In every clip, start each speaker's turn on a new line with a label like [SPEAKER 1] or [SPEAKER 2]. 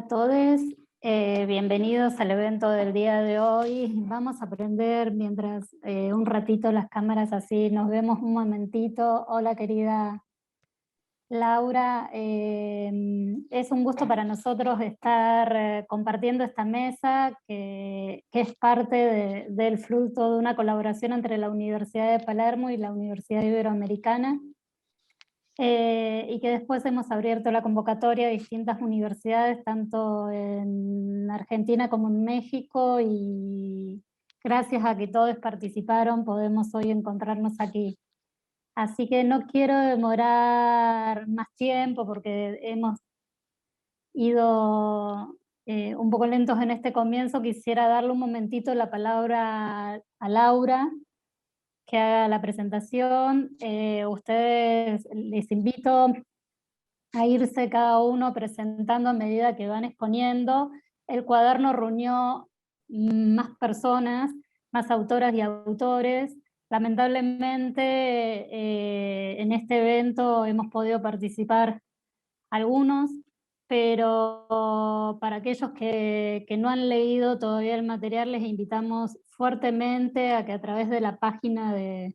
[SPEAKER 1] a todos, bienvenidos al evento del día de hoy. Vamos a aprender mientras un ratito las cámaras así nos vemos un momentito. Hola querida Laura, es un gusto para nosotros estar compartiendo esta mesa que es parte del fruto de una colaboración entre la Universidad de Palermo y la Universidad Iberoamericana. Y que después hemos abierto la convocatoria a distintas universidades, tanto en Argentina como en México, y gracias a que todos participaron podemos hoy encontrarnos aquí. Así que no quiero demorar más tiempo porque hemos ido un poco lentos en este comienzo. Quisiera darle un momentito la palabra a Laura, que haga la presentación. Ustedes les invito a irse cada uno presentando a medida que van exponiendo. El cuaderno reunió más personas, más autoras y autores. Lamentablemente en este evento hemos podido participar algunos, pero para aquellos que no han leído todavía el material, les invitamos fuertemente a que a través de la página de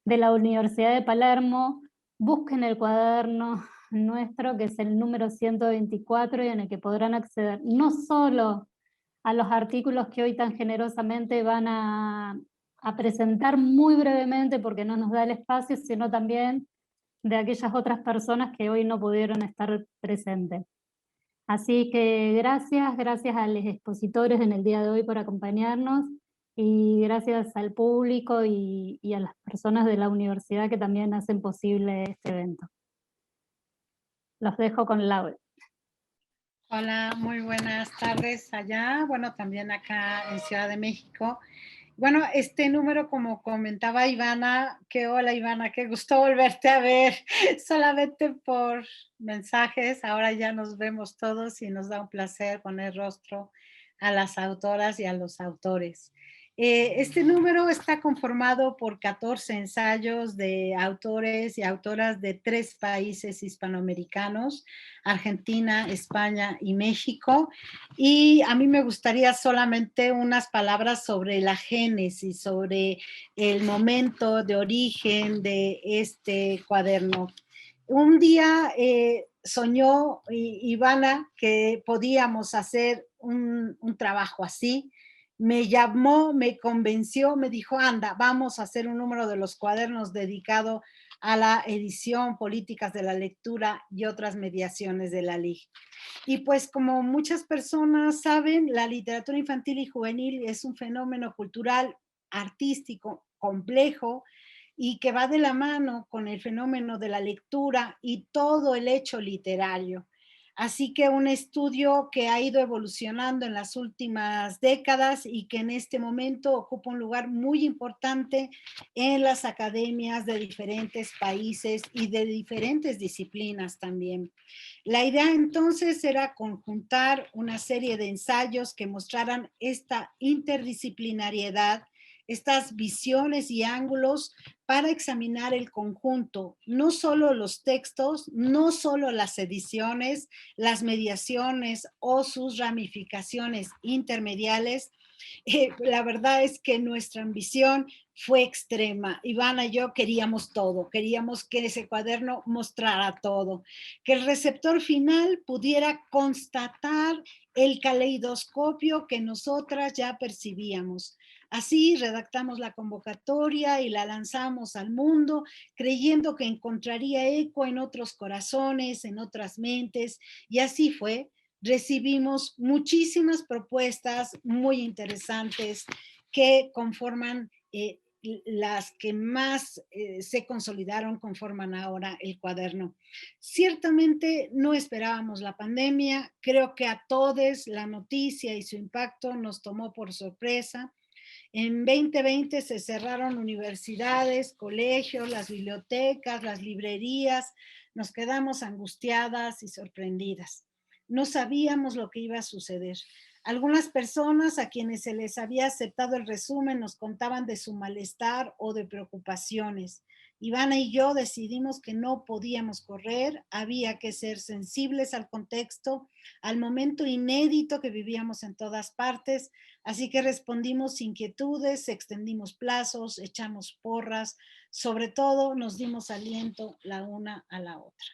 [SPEAKER 1] la Universidad de Palermo busquen el cuaderno nuestro, que es el número 124, y en el que podrán acceder no solo a los artículos que hoy tan generosamente van a presentar muy brevemente porque no nos da el espacio, sino también de aquellas otras personas que hoy no pudieron estar presentes. Así que gracias a los expositores en el día de hoy por acompañarnos, y gracias al público y a las personas de la universidad que también hacen posible este evento. Los dejo con Laura.
[SPEAKER 2] Hola, muy buenas tardes allá, bueno, también acá en Ciudad de México. Bueno, este número, como comentaba Ivana, que hola Ivana, qué gusto volverte a ver, solamente por mensajes, ahora ya nos vemos todos y nos da un placer poner rostro a las autoras y a los autores. Este número está conformado por 14 ensayos de autores y autoras de 3 países hispanoamericanos, Argentina, España y México. Y a mí me gustaría solamente unas palabras sobre la génesis, sobre el momento de origen de este cuaderno. Un día soñó Ivana que podíamos hacer un trabajo así. Me llamó, me convenció, me dijo, anda, vamos a hacer un número de los cuadernos dedicado a la edición, políticas de la lectura y otras mediaciones de la LIG. Y pues como muchas personas saben, la literatura infantil y juvenil es un fenómeno cultural, artístico, complejo, y que va de la mano con el fenómeno de la lectura y todo el hecho literario. Así que un estudio que ha ido evolucionando en las últimas décadas y que en este momento ocupa un lugar muy importante en las academias de diferentes países y de diferentes disciplinas también. La idea entonces era conjuntar una serie de ensayos que mostraran esta interdisciplinariedad, estas visiones y ángulos para examinar el conjunto, no solo los textos, no solo las ediciones, las mediaciones o sus ramificaciones intermediales. La verdad es que nuestra ambición fue extrema. Ivana y yo queríamos todo, queríamos que ese cuaderno mostrara todo, que el receptor final pudiera constatar el caleidoscopio que nosotras ya percibíamos. Así redactamos la convocatoria y la lanzamos al mundo, creyendo que encontraría eco en otros corazones, en otras mentes, y así fue. Recibimos muchísimas propuestas muy interesantes que conforman las que más se consolidaron, conforman ahora el cuaderno. Ciertamente no esperábamos la pandemia, creo que a todos la noticia y su impacto nos tomó por sorpresa. En 2020 se cerraron universidades, colegios, las bibliotecas, las librerías, nos quedamos angustiadas y sorprendidas. No sabíamos lo que iba a suceder. Algunas personas a quienes se les había aceptado el resumen nos contaban de su malestar o de preocupaciones. Ivana y yo decidimos que no podíamos correr, había que ser sensibles al contexto, al momento inédito que vivíamos en todas partes, así que respondimos inquietudes, extendimos plazos, echamos porras, sobre todo nos dimos aliento la una a la otra.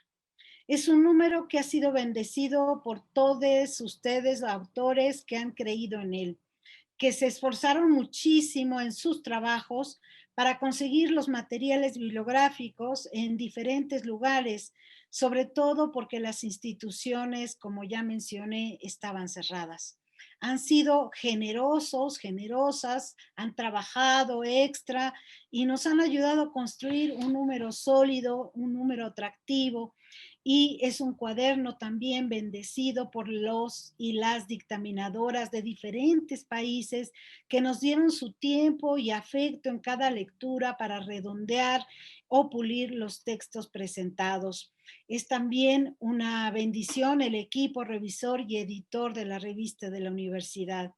[SPEAKER 2] Es un número que ha sido bendecido por todos ustedes, autores que han creído en él, que se esforzaron muchísimo en sus trabajos para conseguir los materiales bibliográficos en diferentes lugares, sobre todo porque las instituciones, como ya mencioné, estaban cerradas. Han sido generosos, generosas, han trabajado extra y nos han ayudado a construir un número sólido, un número atractivo, y es un cuaderno también bendecido por los y las dictaminadoras de diferentes países que nos dieron su tiempo y afecto en cada lectura para redondear o pulir los textos presentados. Es también una bendición el equipo revisor y editor de la revista de la universidad.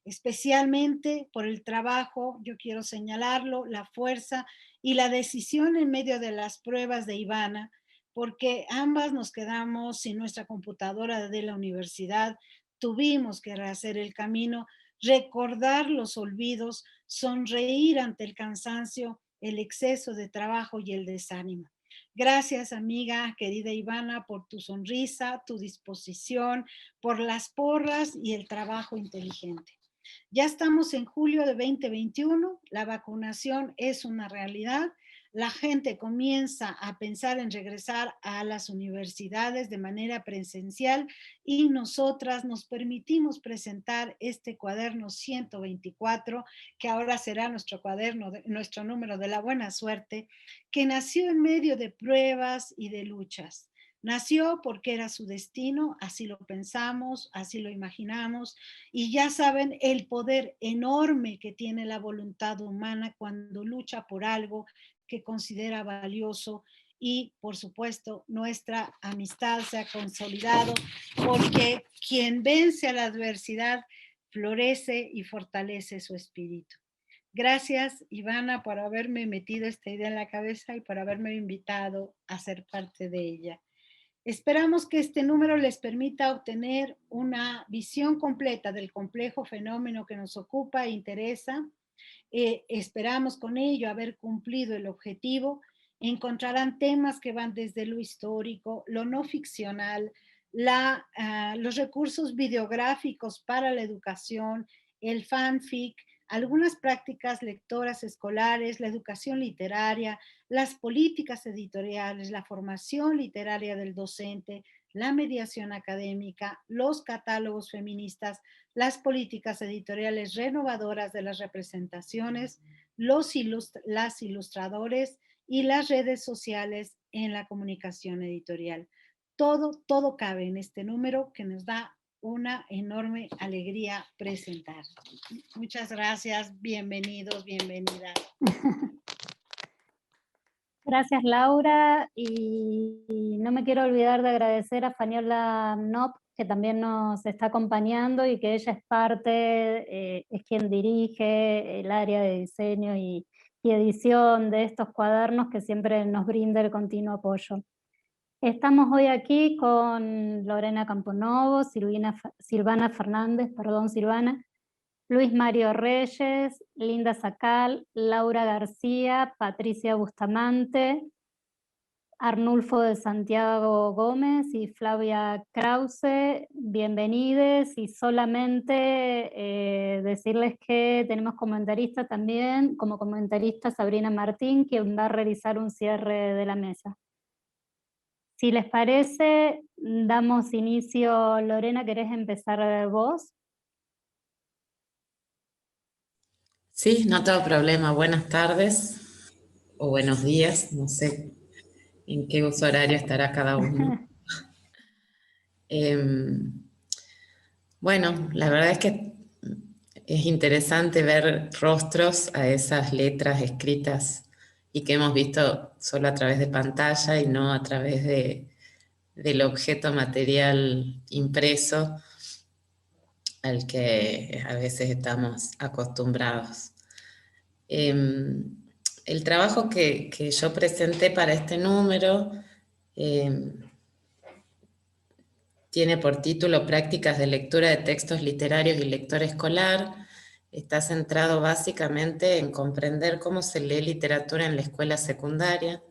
[SPEAKER 2] Especialmente por el trabajo, yo quiero señalarlo, la fuerza y la decisión en medio de las pruebas de Ivana, porque ambas nos quedamos sin nuestra computadora de la universidad, tuvimos que rehacer el camino, recordar los olvidos, sonreír ante el cansancio, el exceso de trabajo y el desánimo. Gracias, amiga, querida Ivana, por tu sonrisa, tu disposición, por las porras y el trabajo inteligente. Ya estamos en julio de 2021, la vacunación es una realidad, la gente comienza a pensar en regresar a las universidades de manera presencial y nosotras nos permitimos presentar este cuaderno 124, que ahora será nuestro cuaderno, nuestro número de la buena suerte, que nació en medio de pruebas y de luchas. Nació porque era su destino, así lo pensamos, así lo imaginamos, y ya saben el poder enorme que tiene la voluntad humana cuando lucha por algo que considera valioso, y por supuesto nuestra amistad se ha consolidado porque quien vence a la adversidad florece y fortalece su espíritu. Gracias, Ivana, por haberme metido esta idea en la cabeza y por haberme invitado a ser parte de ella. Esperamos que este número les permita obtener una visión completa del complejo fenómeno que nos ocupa e interesa. Esperamos con ello haber cumplido el objetivo. Encontrarán temas que van desde lo histórico, lo no ficcional, los recursos videográficos para la educación, el fanfic, algunas prácticas lectoras escolares, la educación literaria, las políticas editoriales, la formación literaria del docente, la mediación académica, los catálogos feministas, las políticas editoriales renovadoras de las representaciones, las ilustradores y las redes sociales en la comunicación editorial. Todo cabe en este número que nos da una enorme alegría presentar. Muchas gracias, bienvenidos, bienvenidas.
[SPEAKER 1] Gracias, Laura, y no me quiero olvidar de agradecer a Faniola Knop, que también nos está acompañando y que ella es parte, es quien dirige el área de diseño y edición de estos cuadernos, que siempre nos brinda el continuo apoyo. Estamos hoy aquí con Lorena Camponovo, Silvana Fernández, Silvana, Luis Mario Reyes, Linda Sacal, Laura García, Patricia Bustamante, Arnulfo de Santiago Gómez y Flavia Krause. Bienvenidos, y solamente decirles que tenemos comentarista también, como comentarista Sabrina Martín, quien va a realizar un cierre de la mesa. Si les parece, damos inicio. Lorena, ¿querés empezar vos?
[SPEAKER 3] Sí, no tengo problema. Buenas tardes o buenos días, no sé en qué uso horario estará cada uno. Bueno, la verdad es que es interesante ver rostros a esas letras escritas y que hemos visto solo a través de pantalla y no a través del objeto material impreso al que a veces estamos acostumbrados. el trabajo que yo presenté para este número tiene por título Prácticas de lectura de textos literarios y lectura escolar. Está centrado básicamente en comprender cómo se lee literatura en la escuela secundaria.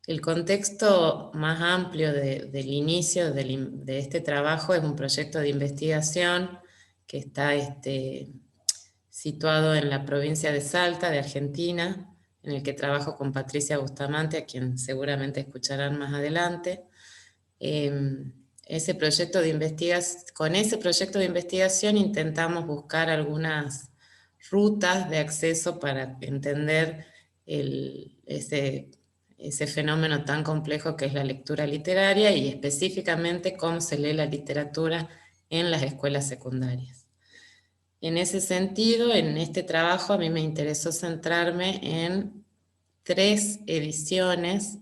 [SPEAKER 3] El contexto más amplio del inicio de este trabajo es un proyecto de investigación que está situado en la provincia de Salta, de Argentina, en el que trabajo con Patricia Bustamante, a quien seguramente escucharán más adelante. Con ese proyecto de investigación intentamos buscar algunas rutas de acceso para entender ese fenómeno tan complejo que es la lectura literaria y específicamente cómo se lee la literatura en las escuelas secundarias. En ese sentido, en este trabajo a mí me interesó centrarme en 3 ediciones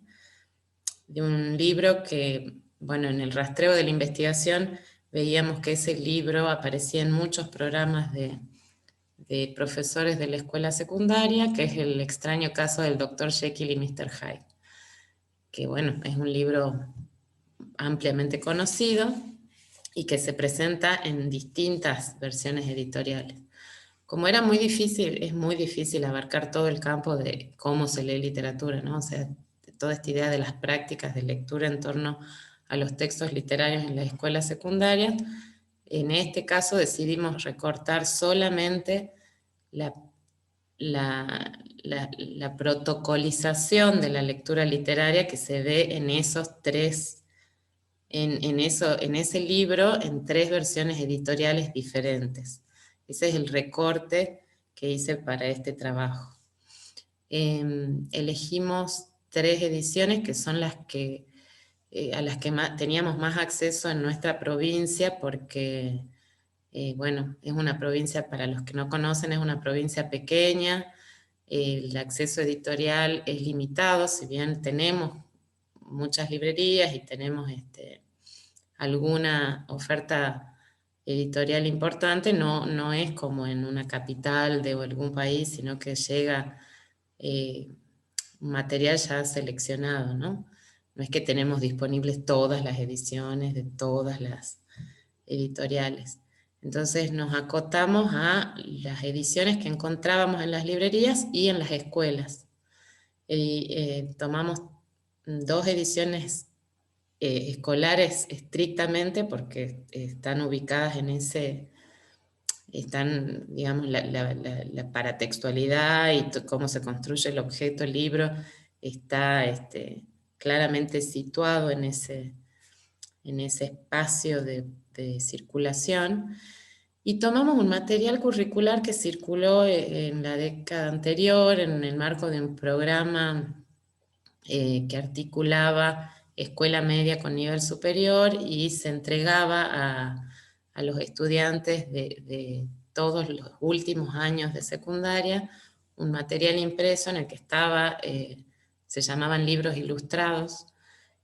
[SPEAKER 3] de un libro que, bueno, en el rastreo de la investigación veíamos que ese libro aparecía en muchos programas de profesores de la escuela secundaria, que es El extraño caso del Dr. Jekyll y Mr. Hyde, que bueno, es un libro ampliamente conocido y que se presenta en distintas versiones editoriales. Como era muy difícil, es muy difícil abarcar todo el campo de cómo se lee literatura, ¿no? O sea, toda esta idea de las prácticas de lectura en torno a los textos literarios en las escuelas secundarias. En este caso decidimos recortar solamente la protocolización de la lectura literaria que se ve en esos 3, en ese libro, en 3 versiones editoriales diferentes. Ese es el recorte que hice para este trabajo. Elegimos 3 ediciones que son las que, a las que teníamos más acceso en nuestra provincia porque, bueno, es una provincia, para los que no conocen, es una provincia pequeña, el acceso editorial es limitado, si bien tenemos muchas librerías y tenemos alguna oferta editorial importante, no es como en una capital de algún país, sino que llega material ya seleccionado, ¿no? No es que tenemos disponibles todas las ediciones de todas las editoriales. Entonces nos acotamos a las ediciones que encontrábamos en las librerías y en las escuelas. Tomamos 2 ediciones escolares estrictamente porque están ubicadas en digamos, la paratextualidad y cómo se construye el objeto, el libro, está claramente situado en ese espacio de circulación. Y tomamos un material curricular que circuló en la década anterior en el marco de un programa que articulaba escuela media con nivel superior y se entregaba a los estudiantes de todos los últimos años de secundaria un material impreso en el que se llamaban libros ilustrados.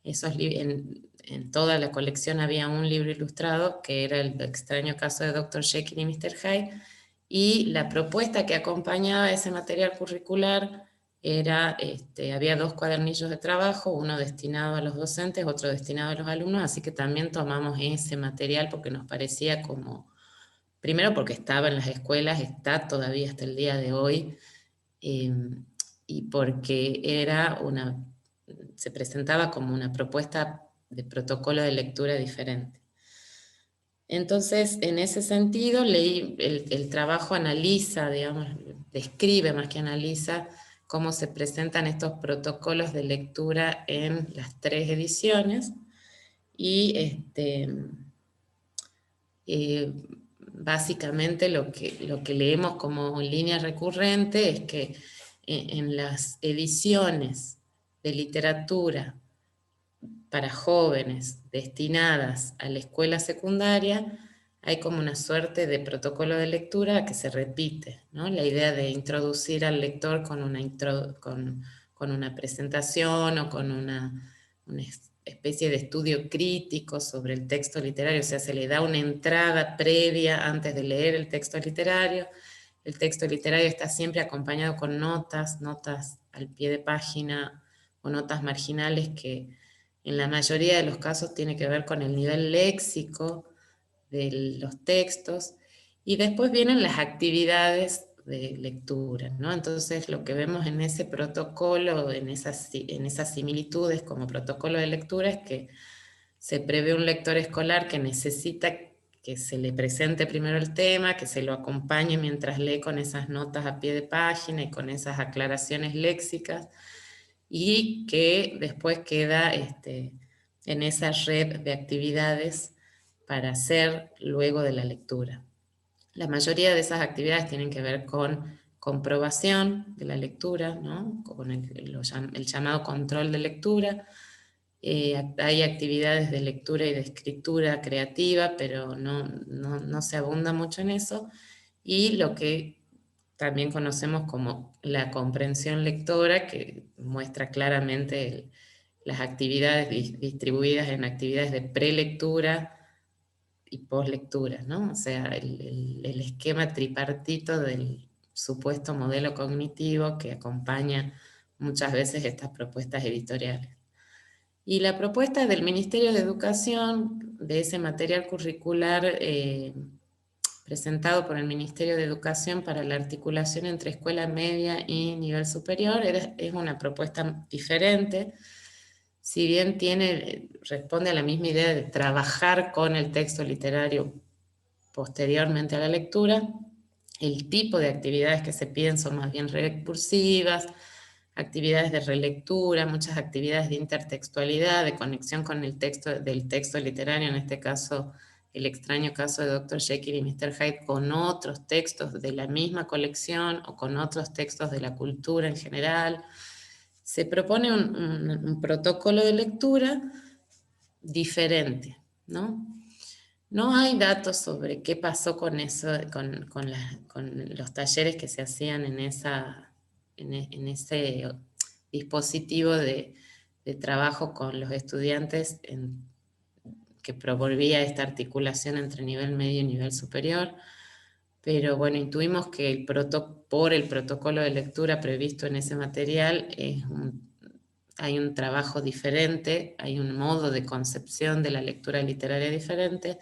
[SPEAKER 3] En toda la colección había un libro ilustrado que era El extraño caso de Dr. Jekyll y Mr. Hyde, y la propuesta que acompañaba ese material curricular era, había 2 cuadernillos de trabajo, uno destinado a los docentes, otro destinado a los alumnos, así que también tomamos ese material porque nos parecía como, primero porque estaba en las escuelas, está todavía hasta el día de hoy, y porque se presentaba como una propuesta de protocolo de lectura diferente. Entonces, en ese sentido, el trabajo analiza, digamos, describe más que analiza, cómo se presentan estos protocolos de lectura en las 3 ediciones, y básicamente lo que leemos como línea recurrente es que en las ediciones de literatura para jóvenes destinadas a la escuela secundaria, hay como una suerte de protocolo de lectura que se repite, ¿no? La idea de introducir al lector con una presentación o con una especie de estudio crítico sobre el texto literario, o sea, se le da una entrada previa antes de leer el texto literario. El texto literario está siempre acompañado con notas al pie de página o notas marginales que en la mayoría de los casos tiene que ver con el nivel léxico de los textos, y después vienen las actividades de lectura, ¿no? Entonces lo que vemos en ese protocolo, en esas similitudes como protocolo de lectura, es que se prevé un lector escolar que necesita que se le presente primero el tema, que se lo acompañe mientras lee con esas notas a pie de página y con esas aclaraciones léxicas, y que después queda en esa red de actividades para hacer luego de la lectura. La mayoría de esas actividades tienen que ver con comprobación de la lectura, ¿no? Con el llamado control de lectura. Hay actividades de lectura y de escritura creativa, pero no se abunda mucho en eso. Y lo que también conocemos como la comprensión lectora, que muestra claramente las actividades distribuidas en actividades de prelectura y poslectura, ¿no? O sea, el esquema tripartito del supuesto modelo cognitivo que acompaña muchas veces estas propuestas editoriales. Y la propuesta del Ministerio de Educación, de ese material curricular presentado por el Ministerio de Educación para la articulación entre escuela media y nivel superior, es una propuesta diferente. Si bien responde a la misma idea de trabajar con el texto literario posteriormente a la lectura, el tipo de actividades que se piden son más bien recursivas, actividades de relectura, muchas actividades de intertextualidad, de conexión con el texto, del texto literario, en este caso el extraño caso de Dr. Jekyll y Mr. Hyde, con otros textos de la misma colección o con otros textos de la cultura en general. Se propone un protocolo de lectura diferente, ¿no? No hay datos sobre qué pasó con eso, con los talleres que se hacían en ese dispositivo de trabajo con los estudiantes que promovía esta articulación entre nivel medio y nivel superior. Pero bueno, intuimos que por el protocolo de lectura previsto en ese material hay un trabajo diferente, hay un modo de concepción de la lectura literaria diferente,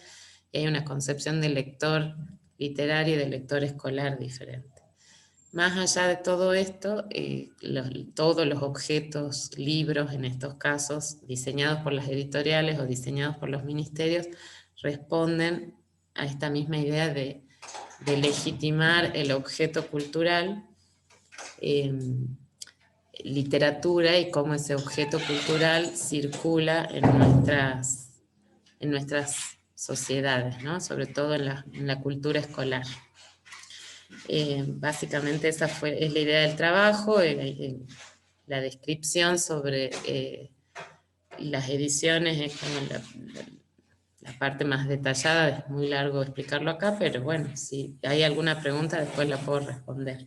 [SPEAKER 3] y hay una concepción del lector literario y del lector escolar diferente. Más allá de todo esto, todos los objetos, libros en estos casos, diseñados por las editoriales o diseñados por los ministerios, responden a esta misma idea de legitimar el objeto cultural, literatura, y cómo ese objeto cultural circula en nuestras sociedades, ¿no? Sobre todo en la cultura escolar. Básicamente esa es la idea del trabajo, la descripción sobre las ediciones es como la parte más detallada. Es muy largo explicarlo acá, pero bueno, si hay alguna pregunta después la puedo responder.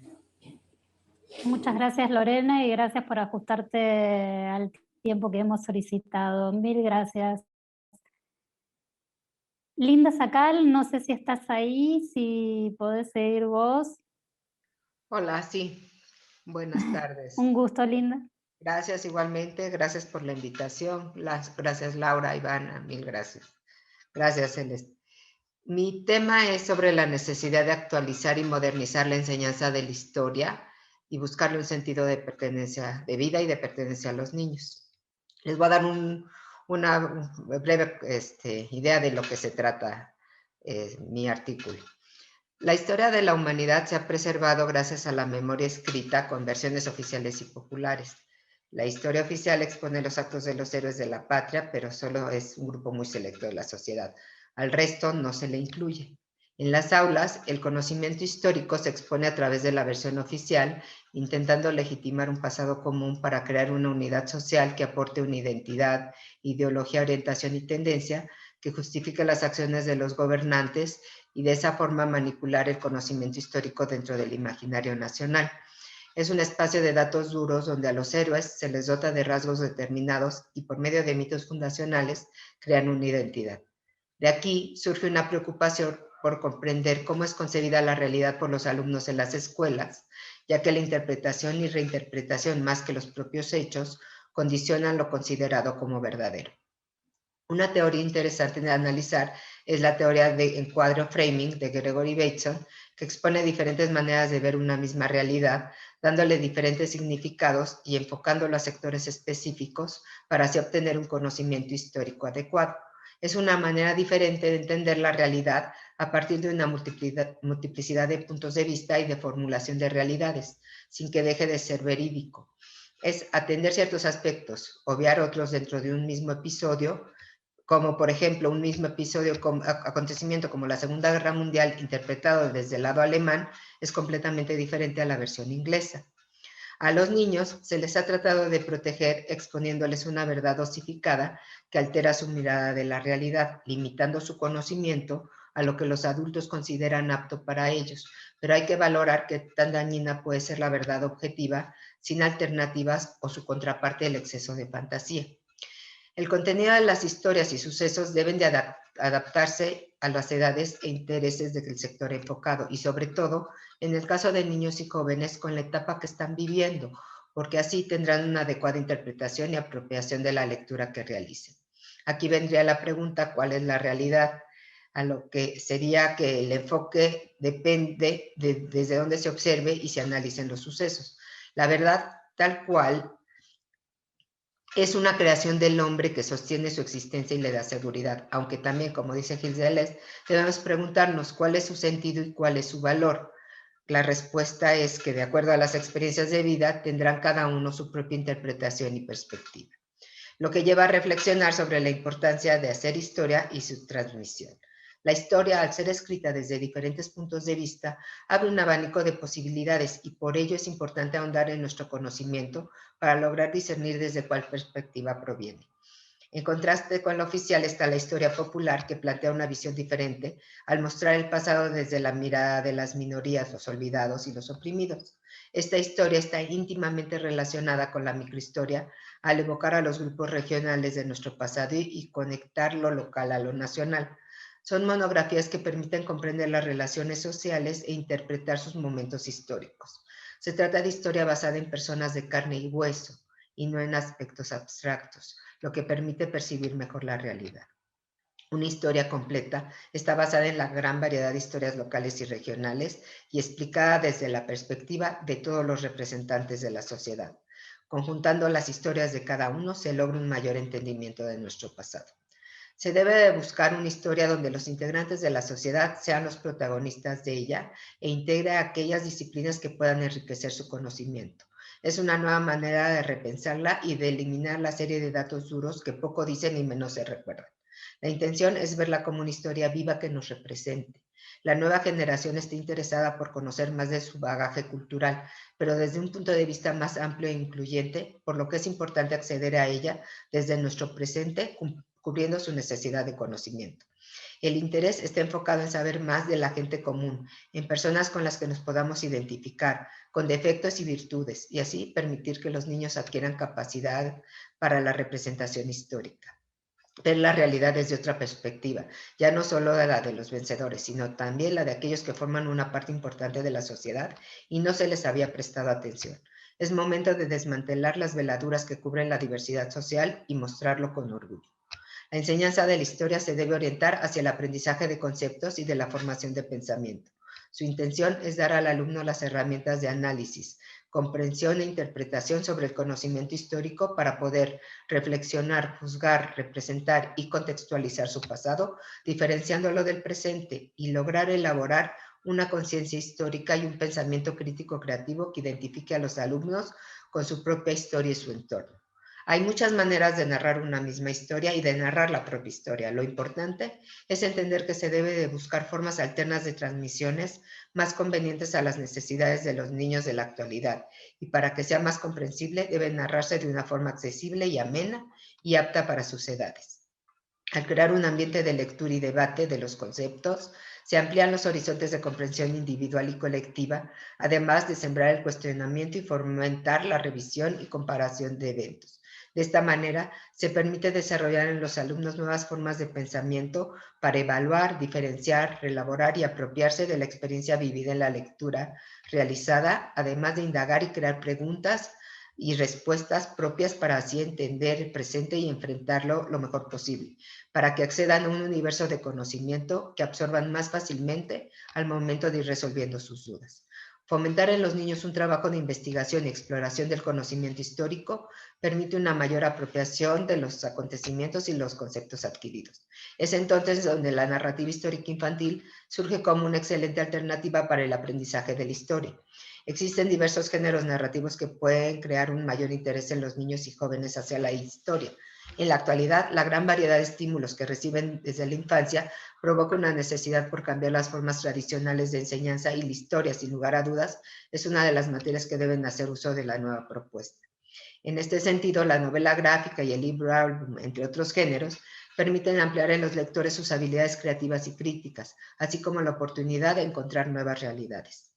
[SPEAKER 1] Muchas gracias, Lorena, y gracias por ajustarte al tiempo que hemos solicitado. Mil gracias. Linda Sacal, no sé si estás ahí, si podés seguir vos.
[SPEAKER 4] Hola, sí. Buenas tardes.
[SPEAKER 1] Un gusto, Linda.
[SPEAKER 4] Gracias igualmente, gracias por la invitación. Gracias, Laura, Ivana, mil gracias. Gracias, Celeste. Mi tema es sobre la necesidad de actualizar y modernizar la enseñanza de la historia y buscarle un sentido de pertenencia, de vida y de pertenencia a los niños. Les voy a dar una breve idea de lo que se trata mi artículo. La historia de la humanidad se ha preservado gracias a la memoria escrita con versiones oficiales y populares. La historia oficial expone los actos de los héroes de la patria, pero solo es un grupo muy selecto de la sociedad. Al resto no se le incluye. En las aulas, el conocimiento histórico se expone a través de la versión oficial, intentando legitimar un pasado común para crear una unidad social que aporte una identidad, ideología, orientación y tendencia que justifique las acciones de los gobernantes y de esa forma manipular el conocimiento histórico dentro del imaginario nacional. Es un espacio de datos duros donde a los héroes se les dota de rasgos determinados y por medio de mitos fundacionales crean una identidad. De aquí surge una preocupación por comprender cómo es concebida la realidad por los alumnos en las escuelas, ya que la interpretación y reinterpretación, más que los propios hechos, condicionan lo considerado como verdadero. Una teoría interesante de analizar es la teoría de encuadre framing de Gregory Bateson, que expone diferentes maneras de ver una misma realidad, dándole diferentes significados y enfocándolo a sectores específicos para así obtener un conocimiento histórico adecuado. Es una manera diferente de entender la realidad a partir de una multiplicidad de puntos de vista y de formulación de realidades, sin que deje de ser verídico. Es atender ciertos aspectos, obviar otros dentro de un mismo episodio, como por ejemplo un mismo episodio, acontecimiento como la Segunda Guerra Mundial interpretado desde el lado alemán, es completamente diferente a la versión inglesa. A los niños se les ha tratado de proteger exponiéndoles una verdad dosificada que altera su mirada de la realidad, limitando su conocimiento a lo que los adultos consideran apto para ellos, pero hay que valorar qué tan dañina puede ser la verdad objetiva sin alternativas o su contraparte, el exceso de fantasía. El contenido de las historias y sucesos deben de adaptarse a las edades e intereses del sector enfocado y sobre todo en el caso de niños y jóvenes con la etapa que están viviendo, porque así tendrán una adecuada interpretación y apropiación de la lectura que realicen. Aquí vendría la pregunta, ¿cuál es la realidad? A lo que sería que el enfoque depende de desde dónde se observe y se analicen los sucesos. La verdad, tal cual, es una creación del hombre que sostiene su existencia y le da seguridad, aunque también, como dice Gilles Deleuze, debemos preguntarnos cuál es su sentido y cuál es su valor. La respuesta es que, de acuerdo a las experiencias de vida, tendrán cada uno su propia interpretación y perspectiva, lo que lleva a reflexionar sobre la importancia de hacer historia y su transmisión. La historia, al ser escrita desde diferentes puntos de vista, abre un abanico de posibilidades y por ello es importante ahondar en nuestro conocimiento para lograr discernir desde cuál perspectiva proviene. En contraste con la oficial está la historia popular, que plantea una visión diferente al mostrar el pasado desde la mirada de las minorías, los olvidados y los oprimidos. Esta historia está íntimamente relacionada con la microhistoria al evocar a los grupos regionales de nuestro pasado y conectar lo local a lo nacional. Son monografías que permiten comprender las relaciones sociales e interpretar sus momentos históricos. Se trata de historia basada en personas de carne y hueso y no en aspectos abstractos, lo que permite percibir mejor la realidad. Una historia completa está basada en la gran variedad de historias locales y regionales y explicada desde la perspectiva de todos los representantes de la sociedad. Conjuntando las historias de cada uno se logra un mayor entendimiento de nuestro pasado. Se debe de buscar una historia donde los integrantes de la sociedad sean los protagonistas de ella e integre aquellas disciplinas que puedan enriquecer su conocimiento. Es una nueva manera de repensarla y de eliminar la serie de datos duros que poco dicen y menos se recuerdan. La intención es verla como una historia viva que nos represente. La nueva generación está interesada por conocer más de su bagaje cultural, pero desde un punto de vista más amplio e incluyente, por lo que es importante acceder a ella desde nuestro presente, cubriendo su necesidad de conocimiento. El interés está enfocado en saber más de la gente común, en personas con las que nos podamos identificar, con defectos y virtudes, y así permitir que los niños adquieran capacidad para la representación histórica. Ver la realidad desde otra perspectiva, ya no solo de la de los vencedores, sino también la de aquellos que forman una parte importante de la sociedad y no se les había prestado atención. Es momento de desmantelar las veladuras que cubren la diversidad social y mostrarlo con orgullo. La enseñanza de la historia se debe orientar hacia el aprendizaje de conceptos y de la formación de pensamiento. Su intención es dar al alumno las herramientas de análisis, comprensión e interpretación sobre el conocimiento histórico para poder reflexionar, juzgar, representar y contextualizar su pasado, diferenciándolo del presente y lograr elaborar una conciencia histórica y un pensamiento crítico creativo que identifique a los alumnos con su propia historia y su entorno. Hay muchas maneras de narrar una misma historia y de narrar la propia historia. Lo importante es entender que se debe de buscar formas alternas de transmisiones más convenientes a las necesidades de los niños de la actualidad. Y para que sea más comprensible, debe narrarse de una forma accesible y amena y apta para sus edades. Al crear un ambiente de lectura y debate de los conceptos, se amplían los horizontes de comprensión individual y colectiva, además de sembrar el cuestionamiento y fomentar la revisión y comparación de eventos. De esta manera, se permite desarrollar en los alumnos nuevas formas de pensamiento para evaluar, diferenciar, reelaborar y apropiarse de la experiencia vivida en la lectura realizada, además de indagar y crear preguntas y respuestas propias para así entender el presente y enfrentarlo lo mejor posible, para que accedan a un universo de conocimiento que absorban más fácilmente al momento de ir resolviendo sus dudas. Fomentar en los niños un trabajo de investigación y exploración del conocimiento histórico permite una mayor apropiación de los acontecimientos y los conceptos adquiridos. Es entonces donde la narrativa histórica infantil surge como una excelente alternativa para el aprendizaje de la historia. Existen diversos géneros narrativos que pueden crear un mayor interés en los niños y jóvenes hacia la historia. En la actualidad, la gran variedad de estímulos que reciben desde la infancia provoca una necesidad por cambiar las formas tradicionales de enseñanza, y la historia, sin lugar a dudas, es una de las materias que deben hacer uso de la nueva propuesta. En este sentido, la novela gráfica y el libro álbum, entre otros géneros, permiten ampliar en los lectores sus habilidades creativas y críticas, así como la oportunidad de encontrar nuevas realidades.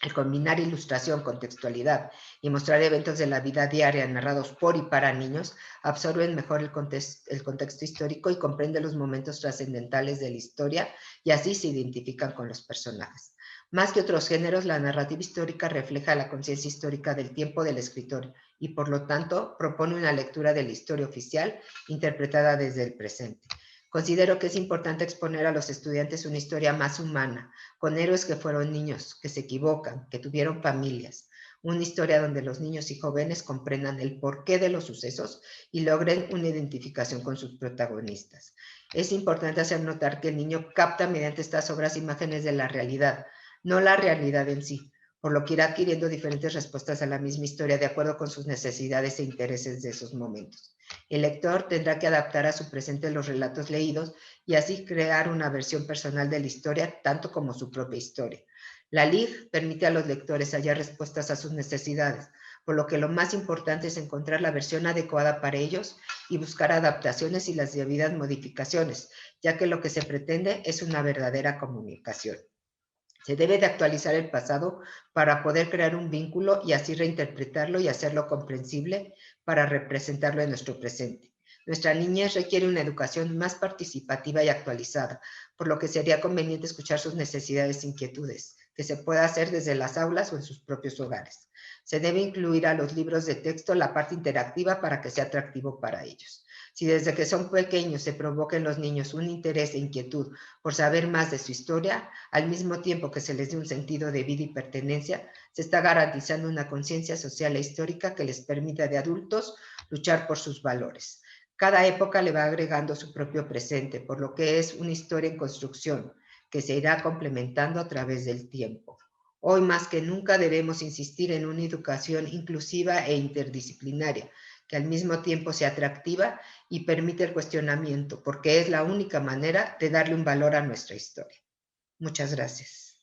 [SPEAKER 4] Al combinar ilustración, contextualidad y mostrar eventos de la vida diaria narrados por y para niños, absorben mejor el contexto histórico y comprenden los momentos trascendentales de la historia, y así se identifican con los personajes. Más que otros géneros, la narrativa histórica refleja la conciencia histórica del tiempo del escritor y, por lo tanto, propone una lectura de la historia oficial interpretada desde el presente. Considero que es importante exponer a los estudiantes una historia más humana, con héroes que fueron niños, que se equivocan, que tuvieron familias. Una historia donde los niños y jóvenes comprendan el porqué de los sucesos y logren una identificación con sus protagonistas. Es importante hacer notar que el niño capta mediante estas obras imágenes de la realidad, no la realidad en sí, por lo que irá adquiriendo diferentes respuestas a la misma historia de acuerdo con sus necesidades e intereses de esos momentos. El lector tendrá que adaptar a su presente los relatos leídos y así crear una versión personal de la historia, tanto como su propia historia. La LIG permite a los lectores hallar respuestas a sus necesidades, por lo que lo más importante es encontrar la versión adecuada para ellos y buscar adaptaciones y las debidas modificaciones, ya que lo que se pretende es una verdadera comunicación. Se debe de actualizar el pasado para poder crear un vínculo y así reinterpretarlo y hacerlo comprensible para representarlo en nuestro presente. Nuestra niñez requiere una educación más participativa y actualizada, por lo que sería conveniente escuchar sus necesidades e inquietudes, que se pueda hacer desde las aulas o en sus propios hogares. Se debe incluir a los libros de texto la parte interactiva para que sea atractivo para ellos. Si desde que son pequeños se provoca en los niños un interés e inquietud por saber más de su historia, al mismo tiempo que se les dé un sentido de vida y pertenencia, se está garantizando una conciencia social e histórica que les permita de adultos luchar por sus valores. Cada época le va agregando su propio presente, por lo que es una historia en construcción que se irá complementando a través del tiempo. Hoy más que nunca debemos insistir en una educación inclusiva e interdisciplinaria, que al mismo tiempo sea atractiva y permite el cuestionamiento, porque es la única manera de darle un valor a nuestra historia. Muchas gracias.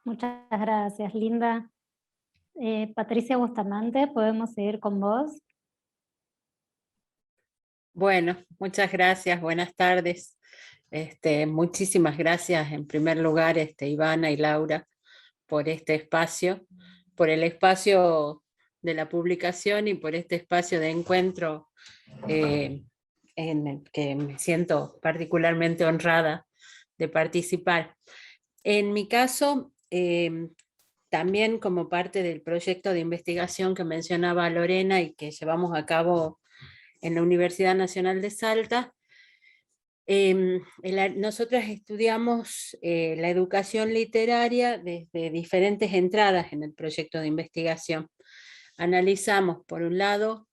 [SPEAKER 1] Muchas gracias, Linda. Patricia Bustamante, podemos seguir con vos.
[SPEAKER 5] Bueno, muchas gracias, buenas tardes. Muchísimas gracias en primer lugar, Ivana y Laura, por este espacio, por el espacio de la publicación y por este espacio de encuentro en el que me siento particularmente honrada de participar. En mi caso, también como parte del proyecto de investigación que mencionaba Lorena y que llevamos a cabo en la Universidad Nacional de Salta, nosotras estudiamos la educación literaria desde diferentes entradas en el proyecto de investigación. Analizamos, por un lado,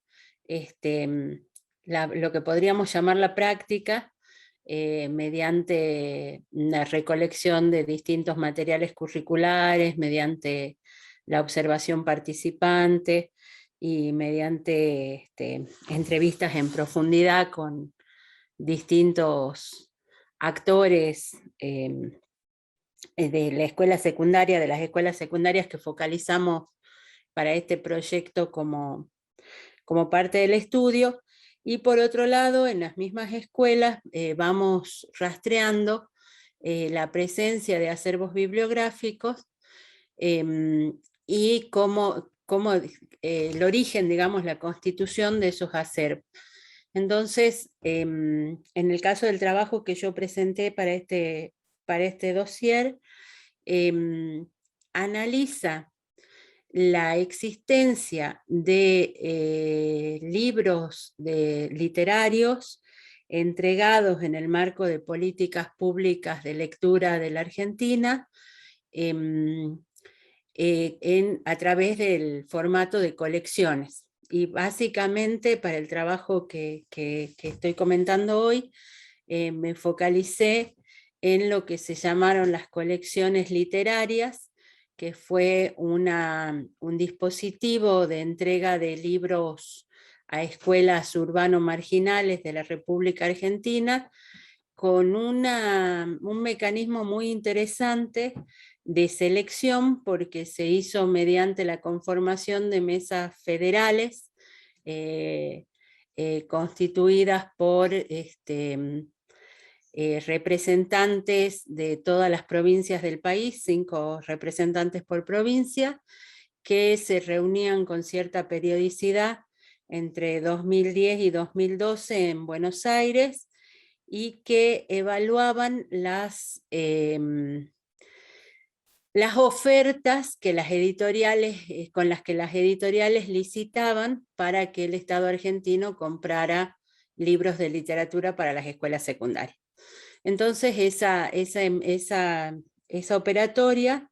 [SPEAKER 5] lo que podríamos llamar la práctica, mediante una recolección de distintos materiales curriculares, mediante la observación participante y mediante entrevistas en profundidad con distintos actores de la escuela secundaria, de las escuelas secundarias que focalizamos para este proyecto como parte del estudio. Y por otro lado, en las mismas escuelas vamos rastreando la presencia de acervos bibliográficos y cómo el origen, digamos, la constitución de esos acervos. Entonces, en el caso del trabajo que yo presenté para este dossier, analiza la existencia de libros literarios entregados en el marco de políticas públicas de lectura de la Argentina, a través del formato de colecciones. Y básicamente para el trabajo que estoy comentando hoy, me focalicé en lo que se llamaron las colecciones literarias, que fue un dispositivo de entrega de libros a escuelas urbano-marginales de la República Argentina, con un mecanismo muy interesante de selección, porque se hizo mediante la conformación de mesas federales constituidas por representantes de todas las provincias del país, 5 representantes por provincia, que se reunían con cierta periodicidad entre 2010 y 2012 en Buenos Aires, y que evaluaban las ofertas que las editoriales, con las que las editoriales licitaban para que el Estado argentino comprara libros de literatura para las escuelas secundarias. Entonces esa operatoria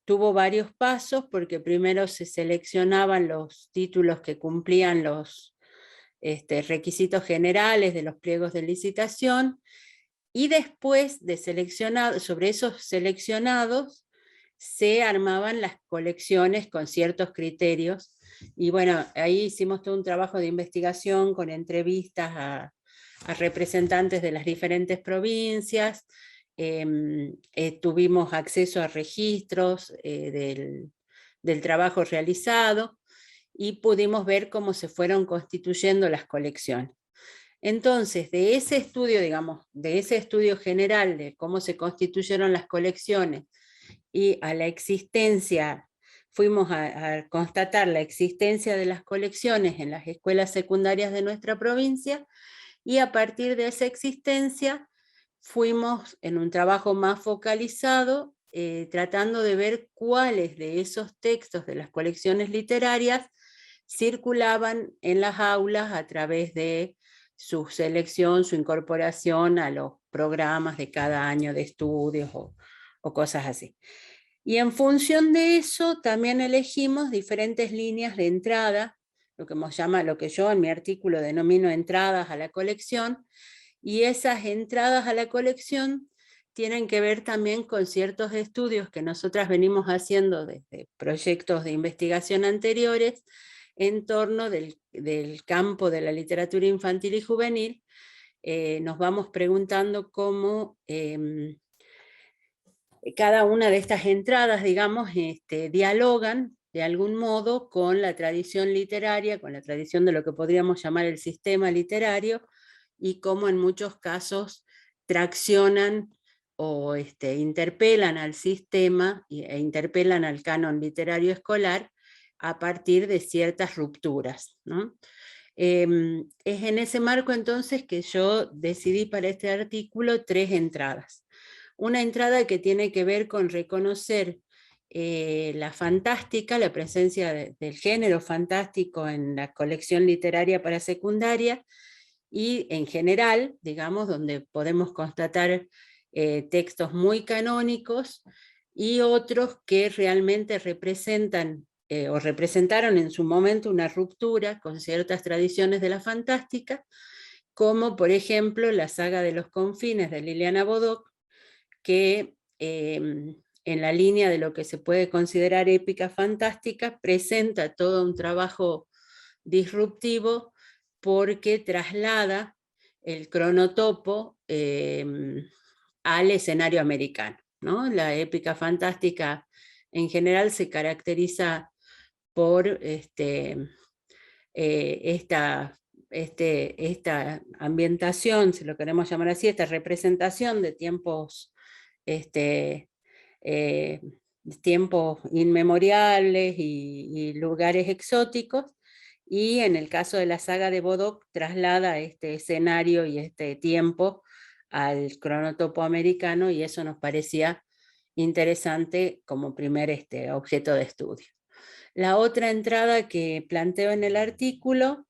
[SPEAKER 5] tuvo varios pasos, porque primero se seleccionaban los títulos que cumplían los requisitos generales de los pliegos de licitación, y después de sobre esos seleccionados se armaban las colecciones con ciertos criterios. Y bueno, ahí hicimos todo un trabajo de investigación con entrevistas a representantes de las diferentes provincias, tuvimos acceso a registros del trabajo realizado, y pudimos ver cómo se fueron constituyendo las colecciones. Entonces, de ese estudio, digamos, de ese estudio general de cómo se constituyeron las colecciones, y a la existencia, fuimos a constatar la existencia de las colecciones en las escuelas secundarias de nuestra provincia, y a partir de esa existencia fuimos en un trabajo más focalizado, tratando de ver cuáles de esos textos de las colecciones literarias circulaban en las aulas a través de su selección, su incorporación a los programas de cada año de estudios o cosas así. Y en función de eso también elegimos diferentes líneas de entrada, lo que yo en mi artículo denomino entradas a la colección, y esas entradas a la colección tienen que ver también con ciertos estudios que nosotras venimos haciendo desde proyectos de investigación anteriores en torno del campo de la literatura infantil y juvenil. Nos vamos preguntando cómo cada una de estas entradas, digamos, dialogan de algún modo con la tradición literaria, con la tradición de lo que podríamos llamar el sistema literario, y cómo en muchos casos traccionan o interpelan al sistema e interpelan al canon literario escolar a partir de ciertas rupturas, ¿no? Es en ese marco entonces que yo decidí para este artículo 3 entradas. Una entrada que tiene que ver con reconocer la fantástica, la presencia del género fantástico en la colección literaria para secundaria, y en general, digamos, donde podemos constatar textos muy canónicos y otros que realmente representan o representaron en su momento una ruptura con ciertas tradiciones de la fantástica, como por ejemplo la saga de los confines de Liliana Bodoc, que en la línea de lo que se puede considerar épica fantástica, presenta todo un trabajo disruptivo, porque traslada el cronotopo al escenario americano, ¿no? La épica fantástica en general se caracteriza por esta ambientación, si lo queremos llamar así, esta representación de tiempos tiempos inmemoriales y lugares exóticos, y en el caso de la saga de Bodok traslada este escenario y este tiempo al cronotopo americano, y eso nos parecía interesante como primer objeto de estudio. La otra entrada que planteo en el artículo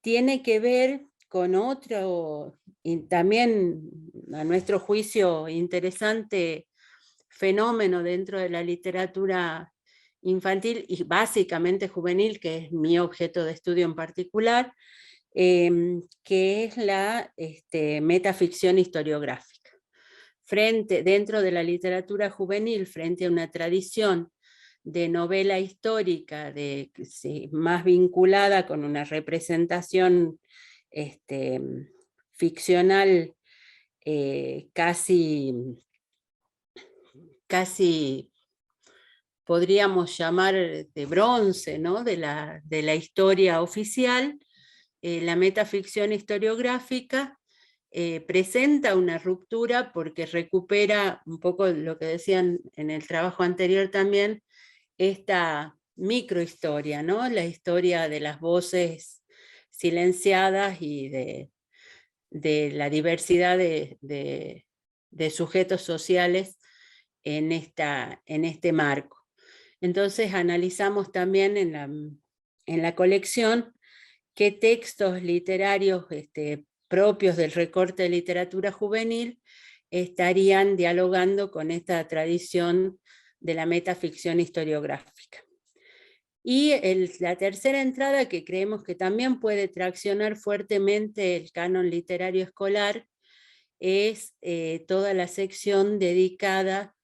[SPEAKER 5] tiene que ver con otro, y también a nuestro juicio interesante, fenómeno dentro de la literatura infantil y básicamente juvenil, que es mi objeto de estudio en particular, que es la metaficción historiográfica. Dentro de la literatura juvenil, frente a una tradición de novela histórica más vinculada con una representación ficcional casi podríamos llamar de bronce, ¿no? de la historia oficial, la metaficción historiográfica presenta una ruptura porque recupera un poco lo que decían en el trabajo anterior también, esta microhistoria, ¿no? La historia de las voces silenciadas y de la diversidad de sujetos sociales en este marco. Entonces analizamos también en la colección qué textos literarios propios del recorte de literatura juvenil estarían dialogando con esta tradición de la metaficción historiográfica. Y la tercera entrada, que creemos que también puede traccionar fuertemente el canon literario escolar, es toda la sección dedicada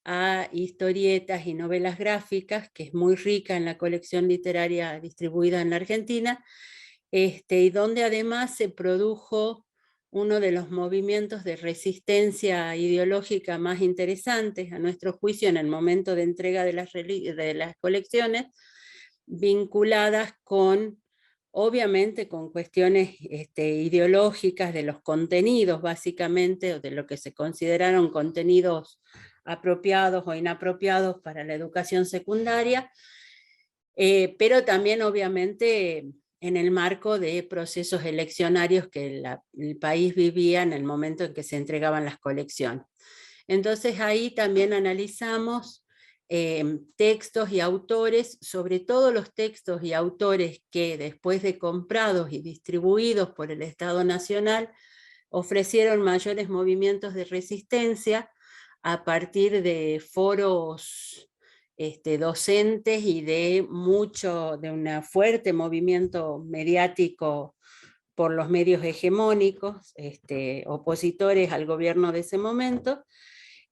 [SPEAKER 5] a historietas y novelas gráficas, que es muy rica en la colección literaria distribuida en la Argentina, y donde además se produjo uno de los movimientos de resistencia ideológica más interesantes, a nuestro juicio, en el momento de entrega de las colecciones, vinculadas obviamente con cuestiones ideológicas de los contenidos, básicamente, o de lo que se consideraron contenidos apropiados o inapropiados para la educación secundaria, pero también obviamente en el marco de procesos eleccionarios que el país vivía en el momento en que se entregaban las colecciones. Entonces ahí también analizamos textos y autores, sobre todo los textos y autores que después de comprados y distribuidos por el Estado Nacional ofrecieron mayores movimientos de resistencia a partir de foros docentes y de un fuerte movimiento mediático por los medios hegemónicos, opositores al gobierno de ese momento,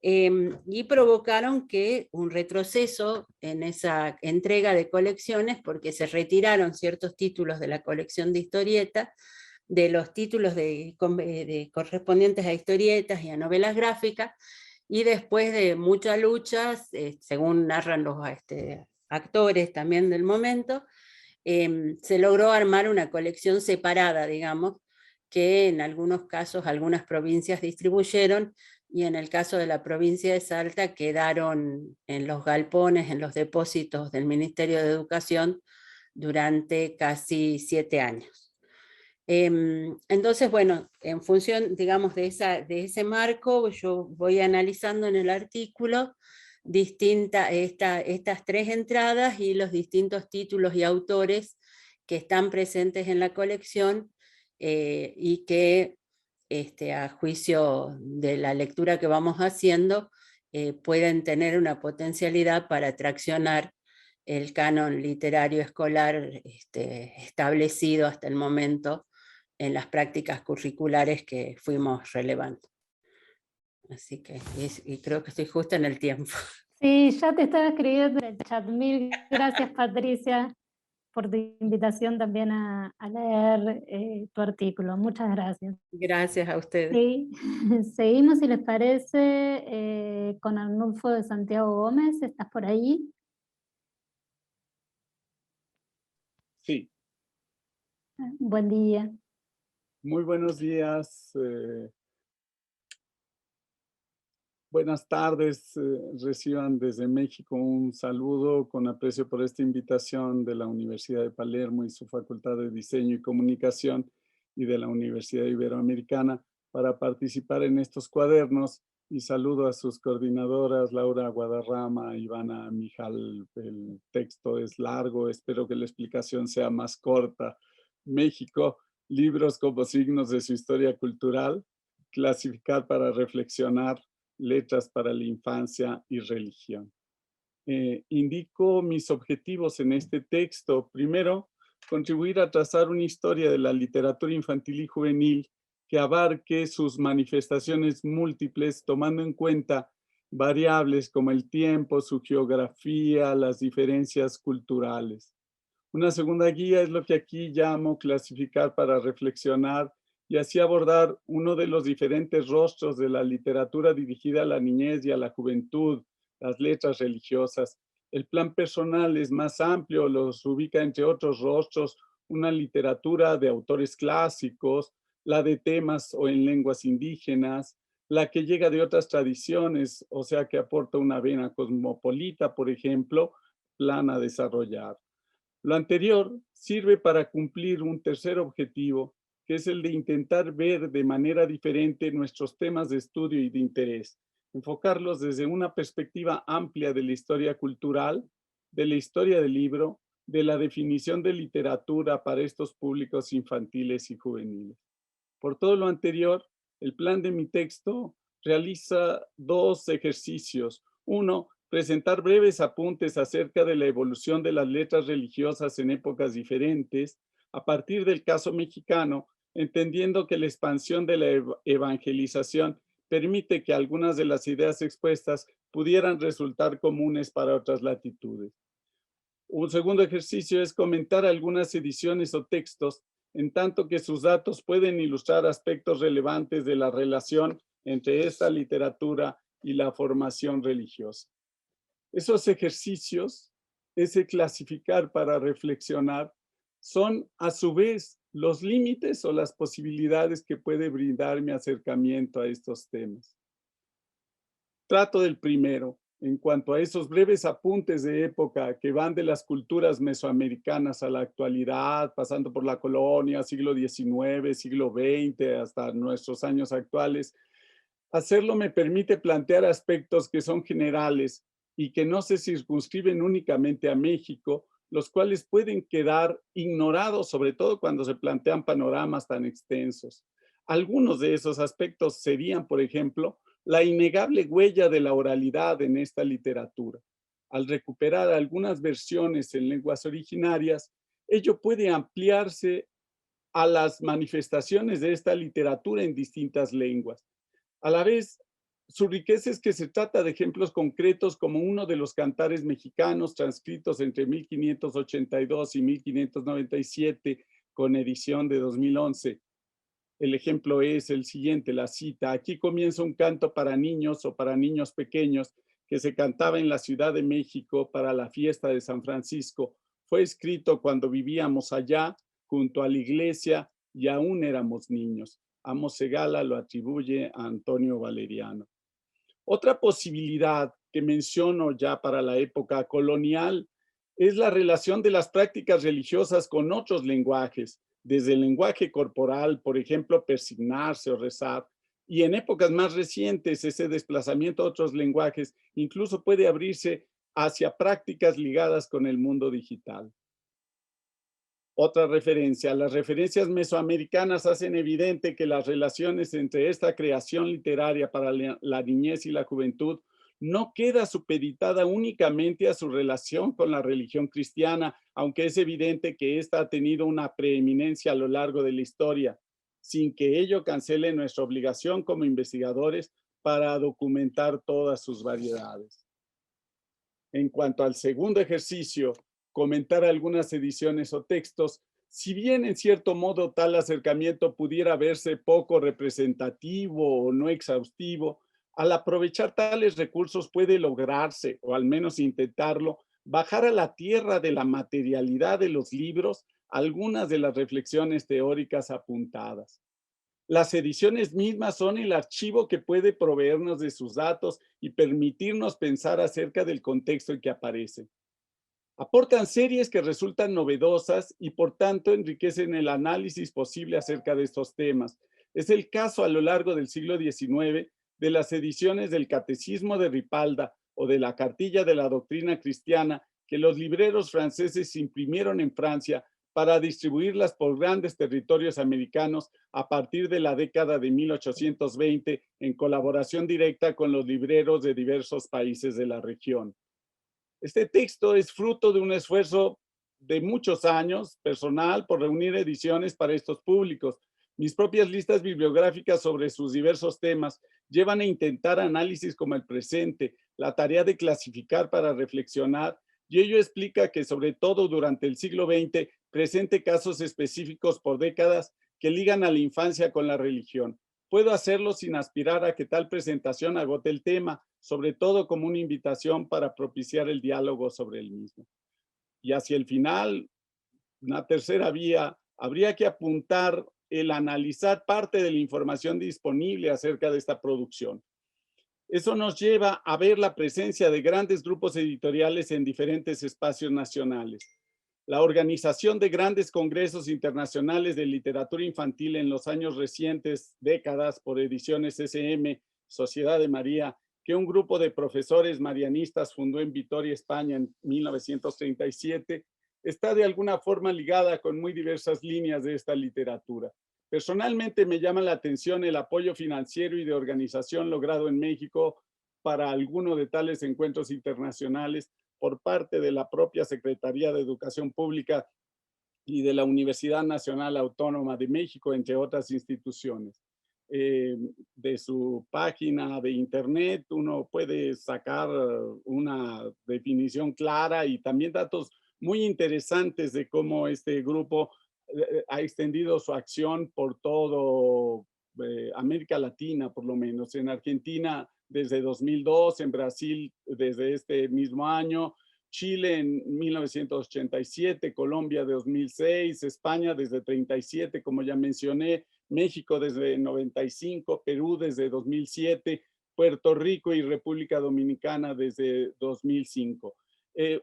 [SPEAKER 5] y provocaron que un retroceso en esa entrega de colecciones, porque se retiraron ciertos títulos de la colección de historietas, de los títulos correspondientes a historietas y a novelas gráficas, y después de muchas luchas, según narran los actores también del momento, se logró armar una colección separada, digamos, que en algunos casos algunas provincias distribuyeron, y en el caso de la provincia de Salta quedaron en los galpones, en los depósitos del Ministerio de Educación durante casi 7 años. Entonces, bueno, en función, digamos, de ese marco, yo voy analizando en el artículo estas 3 entradas y los distintos títulos y autores que están presentes en la colección y que, a juicio de la lectura que vamos haciendo, pueden tener una potencialidad para traccionar el canon literario escolar establecido hasta el momento en las prácticas curriculares que fuimos relevando. Así que y creo que estoy justo en el tiempo.
[SPEAKER 1] Sí, ya te estaba escribiendo en el chat. Mil gracias, Patricia, por tu invitación también a leer tu artículo. Muchas gracias.
[SPEAKER 5] Gracias a ustedes.
[SPEAKER 1] Sí. Seguimos, si les parece, con Arnulfo de Santiago Gómez. ¿Estás por ahí?
[SPEAKER 6] Sí.
[SPEAKER 1] Buen día.
[SPEAKER 6] Muy buenos días. Buenas tardes, reciban desde México un saludo con aprecio por esta invitación de la Universidad de Palermo y su Facultad de Diseño y Comunicación y de la Universidad Iberoamericana para participar en estos cuadernos, y saludo a sus coordinadoras Laura Guadarrama, Ivana Mijal. El texto es largo, espero que la explicación sea más corta. México, libros como signos de su historia cultural, clasificar para reflexionar, letras para la infancia y religión. Indico mis objetivos en este texto. Primero, contribuir a trazar una historia de la literatura infantil y juvenil que abarque sus manifestaciones múltiples, tomando en cuenta variables como el tiempo, su geografía, las diferencias culturales. Una segunda guía es lo que aquí llamo clasificar para reflexionar, y así abordar uno de los diferentes rostros de la literatura dirigida a la niñez y a la juventud, las letras religiosas. El plan personal es más amplio, los ubica entre otros rostros una literatura de autores clásicos, la de temas o en lenguas indígenas, la que llega de otras tradiciones, o sea que aporta una vena cosmopolita, por ejemplo, plan a desarrollar. Lo anterior sirve para cumplir un tercer objetivo, que es el de intentar ver de manera diferente nuestros temas de estudio y de interés, enfocarlos desde una perspectiva amplia de la historia cultural, de la historia del libro, de la definición de literatura para estos públicos infantiles y juveniles. Por todo lo anterior, el plan de mi texto realiza dos ejercicios. Uno, presentar breves apuntes acerca de la evolución de las letras religiosas en épocas diferentes, a partir del caso mexicano, entendiendo que la expansión de la evangelización permite que algunas de las ideas expuestas pudieran resultar comunes para otras latitudes. Un segundo ejercicio es comentar algunas ediciones o textos, en tanto que sus datos pueden ilustrar aspectos relevantes de la relación entre esta literatura y la formación religiosa. Esos ejercicios, ese clasificar para reflexionar, son a su vez los límites o las posibilidades que puede brindar mi acercamiento a estos temas. Trato del primero, en cuanto a esos breves apuntes de época que van de las culturas mesoamericanas a la actualidad, pasando por la colonia, siglo XIX, siglo XX, hasta nuestros años actuales. Hacerlo me permite plantear aspectos que son generales y que no se circunscriben únicamente a México, los cuales pueden quedar ignorados, sobre todo cuando se plantean panoramas tan extensos. Algunos de esos aspectos serían, por ejemplo, la innegable huella de la oralidad en esta literatura. Al recuperar algunas versiones en lenguas originarias, ello puede ampliarse a las manifestaciones de esta literatura en distintas lenguas. A la vez, su riqueza es que se trata de ejemplos concretos, como uno de los cantares mexicanos transcritos entre 1582 y 1597 con edición de 2011. El ejemplo es el siguiente, la cita: aquí comienza un canto para niños o para niños pequeños que se cantaba en la Ciudad de México para la fiesta de San Francisco. Fue escrito cuando vivíamos allá junto a la iglesia y aún éramos niños. Amos Segala lo atribuye a Antonio Valeriano. Otra posibilidad que menciono ya para la época colonial es la relación de las prácticas religiosas con otros lenguajes, desde el lenguaje corporal, por ejemplo, persignarse o rezar, y en épocas más recientes ese desplazamiento a otros lenguajes incluso puede abrirse hacia prácticas ligadas con el mundo digital. Otra referencia, las referencias mesoamericanas hacen evidente que las relaciones entre esta creación literaria para la niñez y la juventud no queda supeditada únicamente a su relación con la religión cristiana, aunque es evidente que ésta ha tenido una preeminencia a lo largo de la historia, sin que ello cancele nuestra obligación como investigadores para documentar todas sus variedades. En cuanto al segundo ejercicio, comentar algunas ediciones o textos, si bien en cierto modo tal acercamiento pudiera verse poco representativo o no exhaustivo, al aprovechar tales recursos puede lograrse, o al menos intentarlo, bajar a la tierra de la materialidad de los libros algunas de las reflexiones teóricas apuntadas. Las ediciones mismas son el archivo que puede proveernos de sus datos y permitirnos pensar acerca del contexto en que aparecen. Aportan series que resultan novedosas y por tanto enriquecen el análisis posible acerca de estos temas. Es el caso a lo largo del siglo XIX de las ediciones del Catecismo de Ripalda o de la Cartilla de la Doctrina Cristiana que los libreros franceses imprimieron en Francia para distribuirlas por grandes territorios americanos a partir de la década de 1820 en colaboración directa con los libreros de diversos países de la región. Este texto es fruto de un esfuerzo de muchos años personal por reunir ediciones para estos públicos. Mis propias listas bibliográficas sobre sus diversos temas llevan a intentar análisis como el presente, la tarea de clasificar para reflexionar, y ello explica que sobre todo durante el siglo XX presente casos específicos por décadas que ligan a la infancia con la religión. Puedo hacerlo sin aspirar a que tal presentación agote el tema, sobre todo como una invitación para propiciar el diálogo sobre el mismo. Y hacia el final, una tercera vía, habría que apuntar el analizar parte de la información disponible acerca de esta producción. Eso nos lleva a ver la presencia de grandes grupos editoriales en diferentes espacios nacionales. La organización de grandes congresos internacionales de literatura infantil en los años recientes, décadas, por Ediciones SM, Sociedad de María, que un grupo de profesores marianistas fundó en Vitoria, España, en 1937, está de alguna forma ligada con muy diversas líneas de esta literatura. Personalmente me llama la atención el apoyo financiero y de organización logrado en México para alguno de tales encuentros internacionales por parte de la propia Secretaría de Educación Pública y de la Universidad Nacional Autónoma de México, entre otras instituciones. De su página de internet uno puede sacar una definición clara y también datos muy interesantes de cómo este grupo ha extendido su acción por todo América Latina, por lo menos. En Argentina desde 2002, en Brasil desde este mismo año, Chile en 1987, Colombia de 2006, España desde 37, como ya mencioné, México desde 95, Perú desde 2007, Puerto Rico y República Dominicana desde 2005.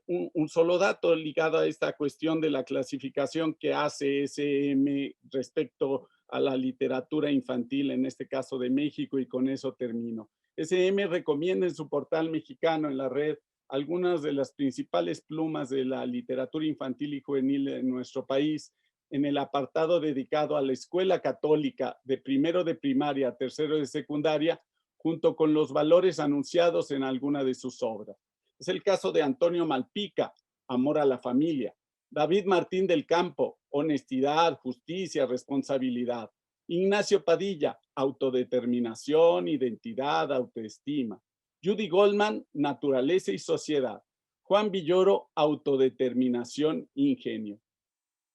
[SPEAKER 6] Un solo dato ligado a esta cuestión de la clasificación que hace SM respecto a la literatura infantil, en este caso de México, y con eso termino. SM recomienda en su portal mexicano en la red algunas de las principales plumas de la literatura infantil y juvenil en nuestro país, en el apartado dedicado a la escuela católica de primero de primaria a tercero de secundaria, junto con los valores anunciados en alguna de sus obras. Es el caso de Antonio Malpica, Amor a la Familia; David Martín del Campo, Honestidad, Justicia, Responsabilidad; Ignacio Padilla, Autodeterminación, Identidad, Autoestima; Judy Goldman, Naturaleza y Sociedad; Juan Villoro, Autodeterminación, Ingenio.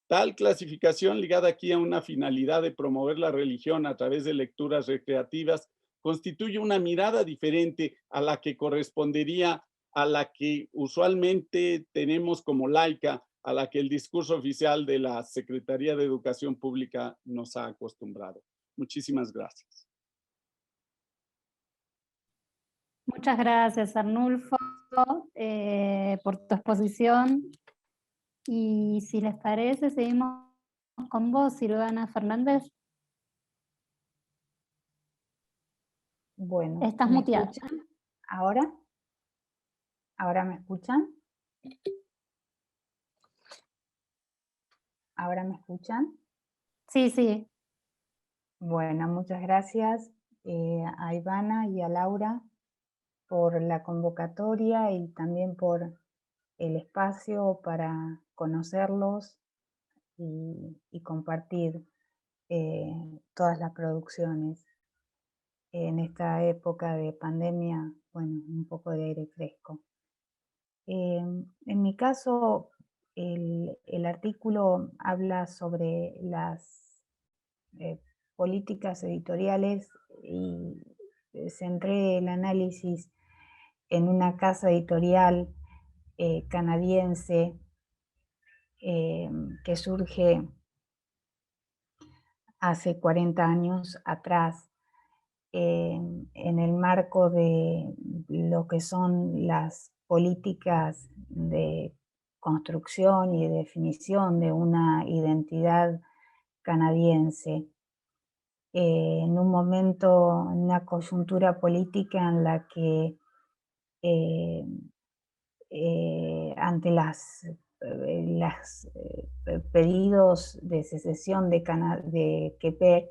[SPEAKER 6] Tal clasificación, ligada aquí a una finalidad de promover la religión a través de lecturas recreativas, constituye una mirada diferente a la que correspondería a la que usualmente tenemos como laica, a la que el discurso oficial de la Secretaría de Educación Pública nos ha acostumbrado. Muchísimas gracias.
[SPEAKER 1] Muchas gracias, Arnulfo, por tu exposición. Y si les parece, seguimos con vos, Silvana Fernández.
[SPEAKER 7] Bueno,
[SPEAKER 1] Estás
[SPEAKER 7] ¿me
[SPEAKER 1] muteada.
[SPEAKER 7] escuchan? ¿Ahora? ¿Ahora me escuchan? ¿Ahora me escuchan?
[SPEAKER 1] Sí, sí.
[SPEAKER 7] Bueno, muchas gracias a Ivana y a Laura por la convocatoria y también por el espacio para conocerlos y compartir todas las producciones. En esta época de pandemia, bueno, un poco de aire fresco. En mi caso, el artículo habla sobre las políticas editoriales y centré el análisis en una casa editorial canadiense que surge hace 40 años atrás, en el marco de lo que son las políticas de construcción y definición de una identidad canadiense, en un momento, en una coyuntura política en la que ante los pedidos de secesión de Quebec,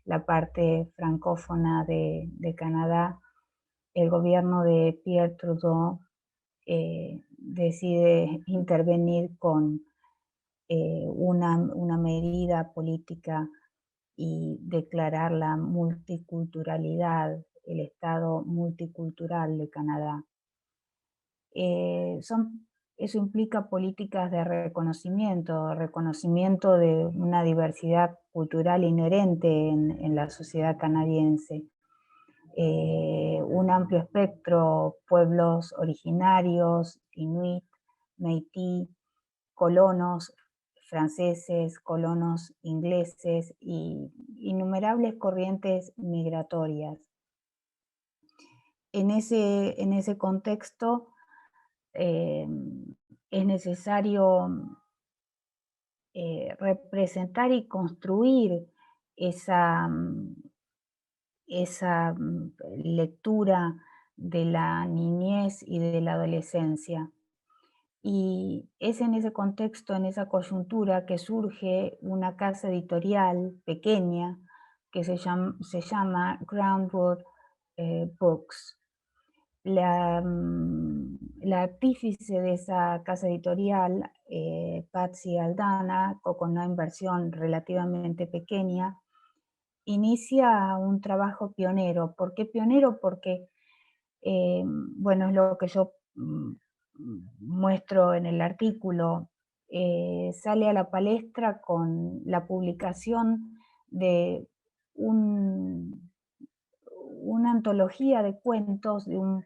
[SPEAKER 7] la parte francófona de Canadá, el gobierno de Pierre Trudeau decide intervenir con una medida política y declarar la multiculturalidad, el Estado multicultural de Canadá. Eso implica políticas de reconocimiento de una diversidad cultural inherente en la sociedad canadiense. Un amplio espectro, pueblos originarios, inuit, métis, colonos franceses, colonos ingleses y innumerables corrientes migratorias. En ese contexto, es necesario representar y construir esa lectura de la niñez y de la adolescencia. Y es en ese contexto, en esa coyuntura, que surge una casa editorial pequeña que se llama Groundwood Books. La artífice de esa casa editorial, Patsy Aldana, con una inversión relativamente pequeña, inicia un trabajo pionero. ¿Por qué pionero? Porque, bueno, es lo que yo muestro en el artículo, sale a la palestra con la publicación de una antología de cuentos de un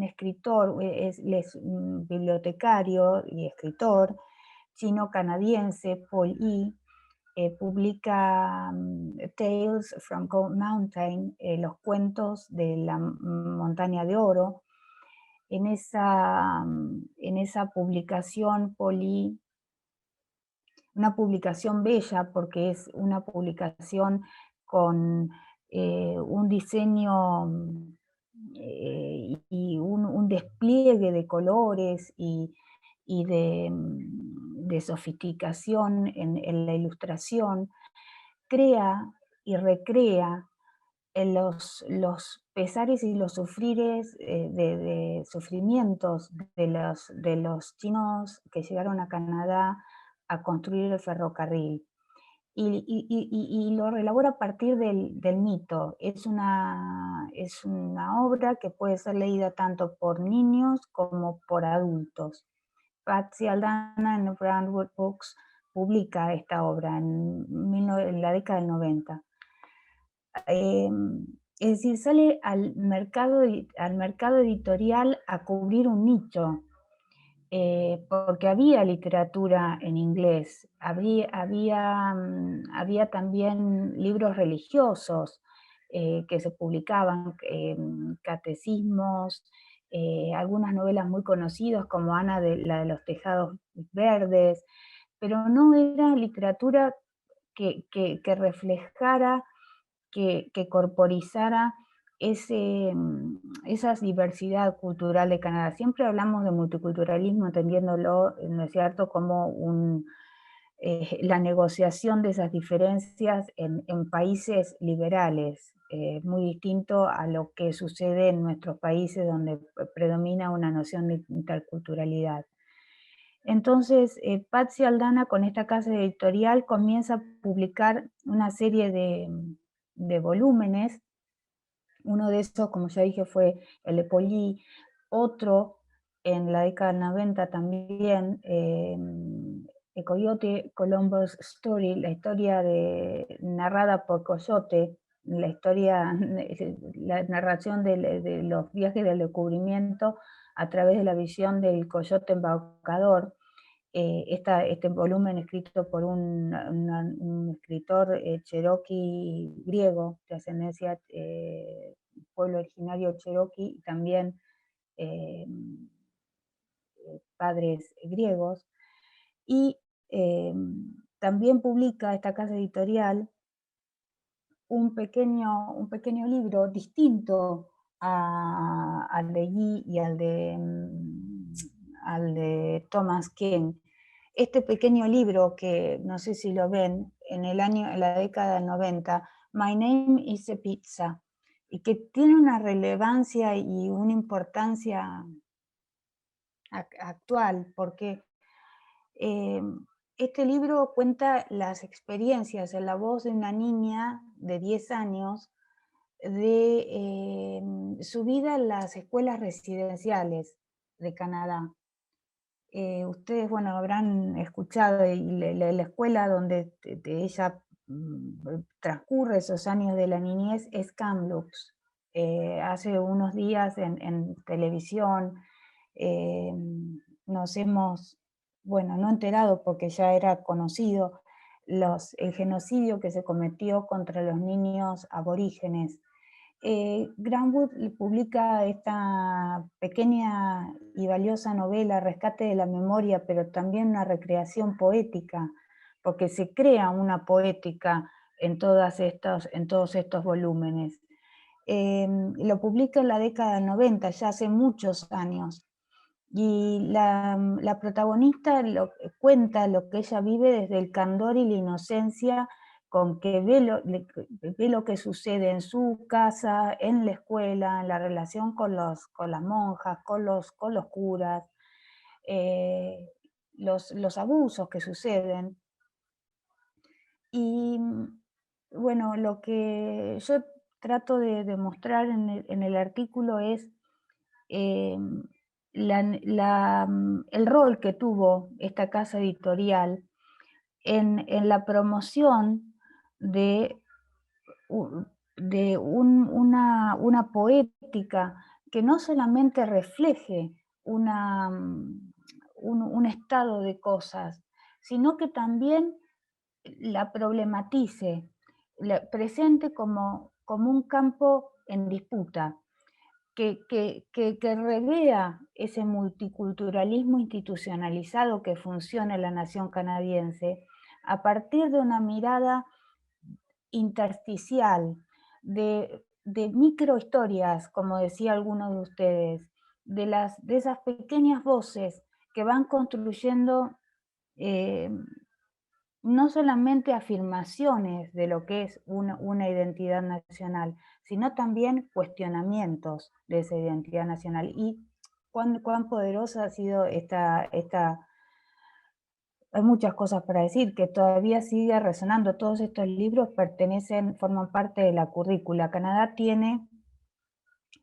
[SPEAKER 7] escritor, es un bibliotecario y escritor chino-canadiense, Paul Yee, publica Tales from Gold Mountain, los cuentos de la montaña de oro. En esa publicación, Paul Yee, una publicación bella porque es una publicación con un diseño y un despliegue de colores y de sofisticación en la ilustración, crea y recrea los pesares y los de sufrimientos de los chinos que llegaron a Canadá a construir el ferrocarril. Y lo elabora a partir del mito. Es una obra que puede ser leída tanto por niños como por adultos. Patsy Aldana en Groundwood Books publica esta obra en la década del 90. Es decir, sale al mercado editorial a cubrir un nicho, porque había literatura en inglés, había también libros religiosos que se publicaban, catecismos, algunas novelas muy conocidas como Ana, la de los tejados verdes, pero no era literatura que reflejara, que corporizara esa diversidad cultural de Canadá. Siempre hablamos de multiculturalismo, entendiéndolo, ¿no es cierto?, como la negociación de esas diferencias en países liberales, muy distinto a lo que sucede en nuestros países donde predomina una noción de interculturalidad. Entonces, Patsy Aldana, con esta casa editorial, comienza a publicar una serie de volúmenes. Uno de esos, como ya dije, fue el de Paul Yee. Otro, en la década del 90 también, el Coyote Columbus Story, la historia narrada por Coyote, la narración de los viajes del descubrimiento a través de la visión del coyote embaucador, este volumen escrito por un escritor cherokee griego, de ascendencia pueblo originario cherokee, y también padres griegos, y también publica esta casa editorial un pequeño libro distinto al de Yi y al de Thomas King. Este pequeño libro, que no sé si lo ven, en la década del 90, My Name is a Pizza, y que tiene una relevancia y una importancia actual, porque este libro cuenta las experiencias en la voz de una niña de 10 años de su vida en las escuelas residenciales de Canadá. Ustedes, bueno, habrán escuchado la escuela donde ella transcurre esos años de la niñez es Kamloops. Hace unos días en televisión nos hemos, bueno, no enterado porque ya era conocido, el genocidio que se cometió contra los niños aborígenes. Granwood publica esta pequeña y valiosa novela, Rescate de la Memoria, pero también una recreación poética, porque se crea una poética en todos estos volúmenes. Lo publica en la década del 90, ya hace muchos años, y la protagonista cuenta lo que ella vive desde el candor y la inocencia, con que ve lo que sucede en su casa, en la escuela, en la relación con las monjas, con los curas, los abusos que suceden. Y bueno, lo que yo trato de demostrar en el artículo es el rol que tuvo esta casa editorial en la promoción de una poética que no solamente refleje un estado de cosas, sino que también la problematice, la presente como un campo en disputa, que revea ese multiculturalismo institucionalizado que funciona en la nación canadiense a partir de una mirada intersticial, de microhistorias, como decía alguno de ustedes, de esas pequeñas voces que van construyendo no solamente afirmaciones de lo que es una identidad nacional, sino también cuestionamientos de esa identidad nacional. Y cuán poderosa ha sido hay muchas cosas para decir, que todavía sigue resonando. Todos estos libros forman parte de la currícula. Canadá tiene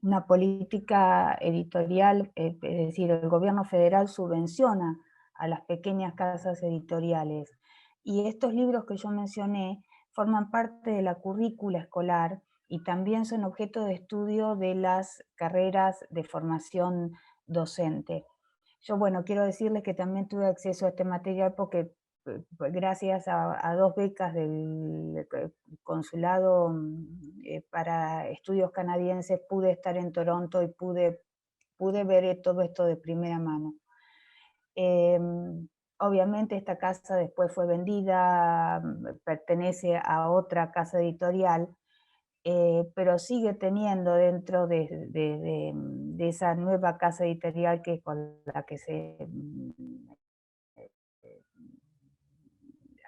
[SPEAKER 7] una política editorial, es decir, el gobierno federal subvenciona a las pequeñas casas editoriales. Y estos libros que yo mencioné forman parte de la currícula escolar y también son objeto de estudio de las carreras de formación docente. Yo, bueno, quiero decirles que también tuve acceso a este material porque gracias a 2 becas del consulado para estudios canadienses pude estar en Toronto y pude ver todo esto de primera mano. Obviamente esta casa después fue vendida, pertenece a otra casa editorial, pero sigue teniendo dentro de esa nueva casa editorial que con la que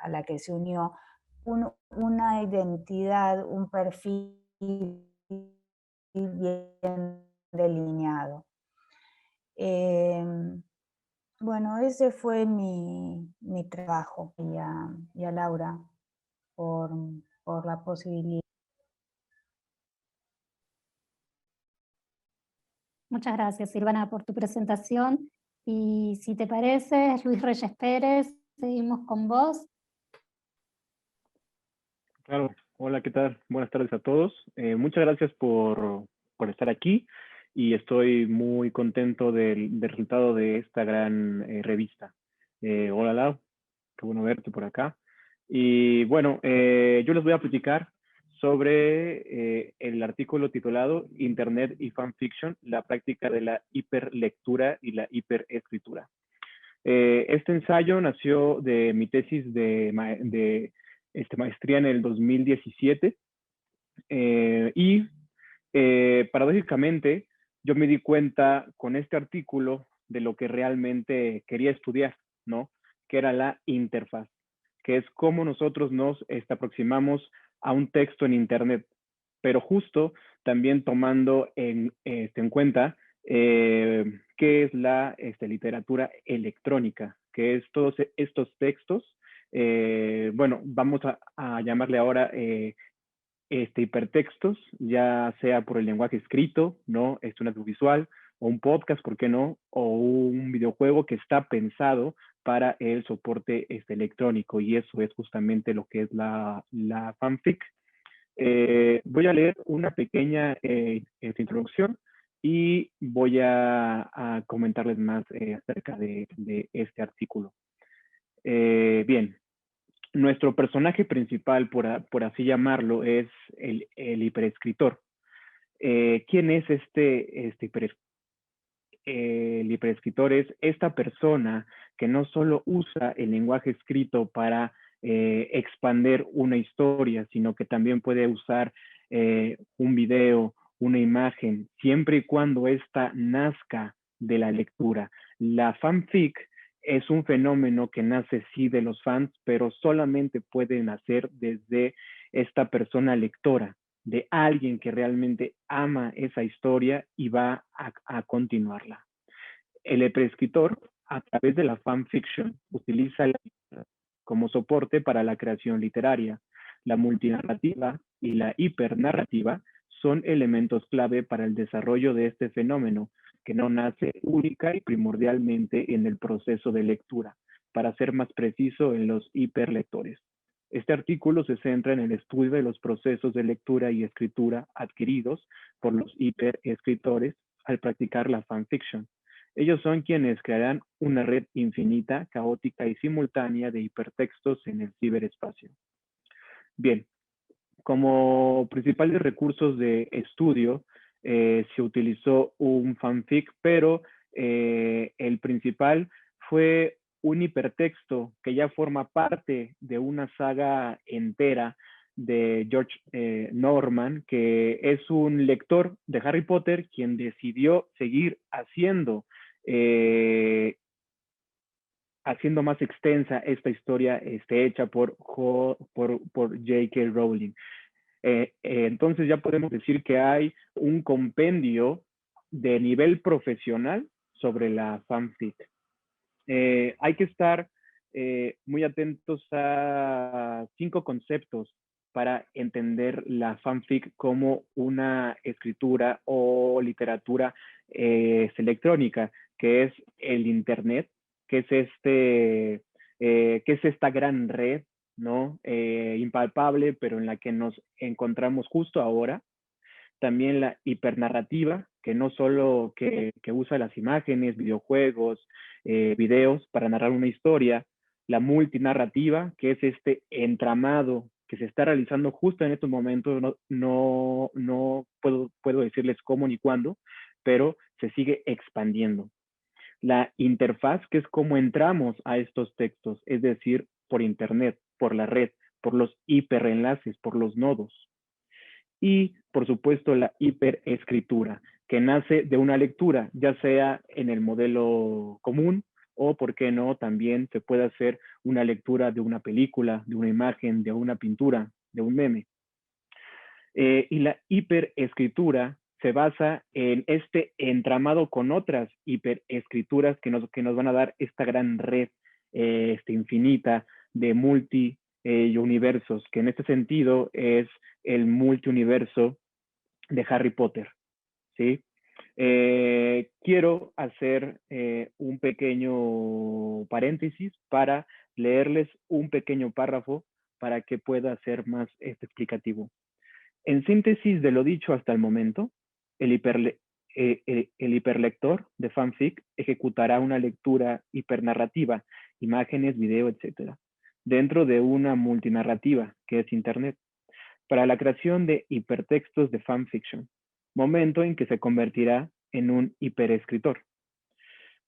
[SPEAKER 7] a la que se unió, una identidad, un perfil bien delineado. Bueno, ese fue mi trabajo, y a Laura por la posibilidad.
[SPEAKER 1] Muchas gracias, Silvana, por tu presentación. Y si te parece, Luis Reyes Pérez, seguimos con vos.
[SPEAKER 8] Claro, hola, ¿qué tal? Buenas tardes a todos. Muchas gracias por estar aquí y estoy muy contento del resultado de esta gran revista. Hola Lau, qué bueno verte por acá. Y bueno, yo les voy a platicar sobre el artículo titulado Internet y Fanfiction, la práctica de la hiperlectura y la hiperescritura. Este ensayo nació de mi tesis de maestría en el 2017 y paradójicamente yo me di cuenta con este artículo de lo que realmente quería estudiar, ¿no? Que era la interfaz, que es cómo nosotros nos aproximamos a un texto en Internet, pero justo también tomando en cuenta qué es la literatura electrónica, que es todos estos textos, bueno, vamos a llamarle ahora hipertextos, ya sea por el lenguaje escrito, ¿no? Un audiovisual, o un podcast, ¿por qué no? O un videojuego que está pensado para el soporte electrónico, y eso es justamente lo que es la fanfic. Voy a leer una pequeña introducción y voy a comentarles más acerca de este artículo. Bien, nuestro personaje principal, por así llamarlo, es el hiperescritor. ¿Quién es el hiperescritor? Es esta persona que no solo usa el lenguaje escrito para expander una historia, sino que también puede usar un video, una imagen, siempre y cuando ésta nazca de la lectura. La fanfic es un fenómeno que nace sí de los fans, pero solamente puede nacer desde esta persona lectora, de alguien que realmente ama esa historia y va a continuarla. El prescriptor, a través de la fanfiction, utiliza como soporte para la creación literaria. La multinarrativa y la hipernarrativa son elementos clave para el desarrollo de este fenómeno, que no nace única y primordialmente en el proceso de lectura, para ser más preciso, en los hiperlectores. Este artículo se centra en el estudio de los procesos de lectura y escritura adquiridos por los hiperescritores al practicar la fanfiction. Ellos son quienes crearán una red infinita, caótica y simultánea de hipertextos en el ciberespacio. Bien, como principales recursos de estudio se utilizó un fanfic, pero el principal fue un hipertexto que ya forma parte de una saga entera de George Norman, que es un lector de Harry Potter quien decidió seguir haciendo más extensa esta historia hecha por J.K. Rowling. Entonces ya podemos decir que hay un compendio de nivel profesional sobre la fanfic. Hay que estar muy atentos a 5 conceptos para entender la fanfic como una escritura o literatura electrónica, que es el Internet, que es esta gran red, ¿no? Impalpable, pero en la que nos encontramos justo ahora. También la hipernarrativa, que no solo que usa las imágenes, videojuegos, videos para narrar una historia. La multinarrativa, que es este entramado que se está realizando justo en estos momentos. No puedo decirles cómo ni cuándo, pero se sigue expandiendo. La interfaz, que es cómo entramos a estos textos, es decir, por Internet, por la red, por los hiperenlaces, por los nodos. Y, por supuesto, la hiperescritura, que nace de una lectura, ya sea en el modelo común o, por qué no, también se puede hacer una lectura de una película, de una imagen, de una pintura, de un meme. Y la hiperescritura se basa en este entramado con otras hiperescrituras que nos van a dar esta gran red infinita de multi-universos, que en este sentido es el multiuniverso de Harry Potter, ¿sí? Quiero hacer un pequeño paréntesis para leerles un pequeño párrafo para que pueda ser más explicativo. En síntesis de lo dicho hasta el momento, el hiperlector de fanfic ejecutará una lectura hipernarrativa imágenes, video, etc., dentro de una multinarrativa que es Internet, para la creación de hipertextos de fanfiction, momento en que se convertirá en un hiperescritor.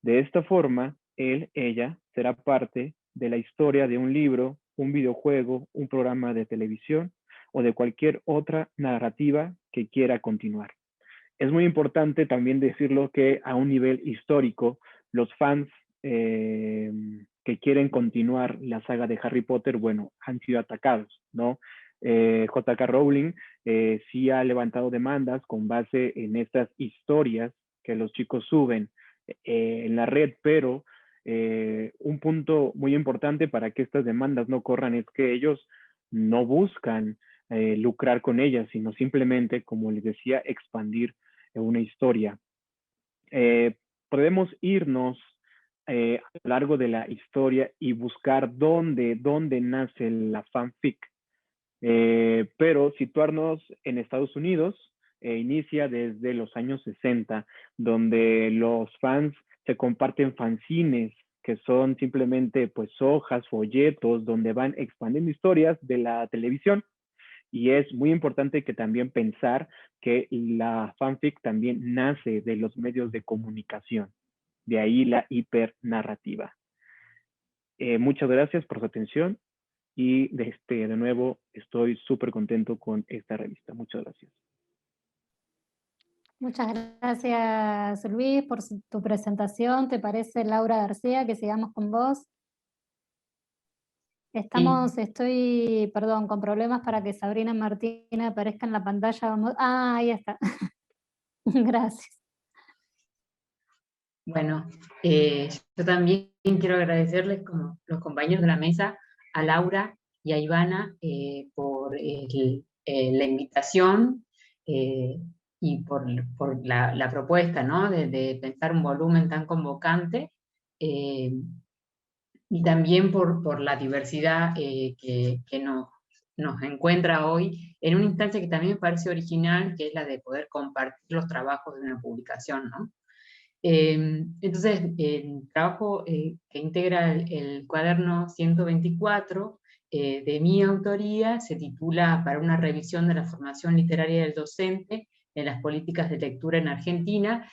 [SPEAKER 8] De esta forma, ella será parte de la historia de un libro, un videojuego, un programa de televisión o de cualquier otra narrativa que quiera continuar. Es muy importante también decirlo que a un nivel histórico, los fans que quieren continuar la saga de Harry Potter, bueno, han sido atacados, ¿no? J.K. Rowling sí ha levantado demandas con base en estas historias que los chicos suben en la red, pero un punto muy importante para que estas demandas no corran es que ellos no buscan lucrar con ellas, sino simplemente, como les decía, expandir una historia. Podemos irnos a lo largo de la historia y buscar dónde nace la fanfic. Pero situarnos en Estados Unidos inicia desde los años 60, donde los fans se comparten fanzines, que son simplemente pues hojas, folletos, donde van expandiendo historias de la televisión. Y es muy importante que también pensar que la fanfic también nace de los medios de comunicación. De ahí la hipernarrativa. Muchas gracias por su atención y de nuevo estoy súper contento con esta revista. Muchas gracias.
[SPEAKER 1] Muchas gracias, Luis, por tu presentación. ¿Te parece, Laura García, que sigamos con vos? Estoy con problemas para que Sabrina Martínez aparezca en la pantalla. Ahí está. Gracias.
[SPEAKER 9] Bueno, yo también quiero agradecerles, como los compañeros de la mesa, a Laura y a Ivana por la invitación y por la propuesta, ¿no? de pensar un volumen tan convocante. Y también por la diversidad que nos encuentra hoy en una instancia que también me parece original, que es la de poder compartir los trabajos de una publicación, ¿no? Entonces, el trabajo que integra el cuaderno 124 de mi autoría se titula "Para una revisión de la formación literaria del docente en las políticas de lectura en Argentina".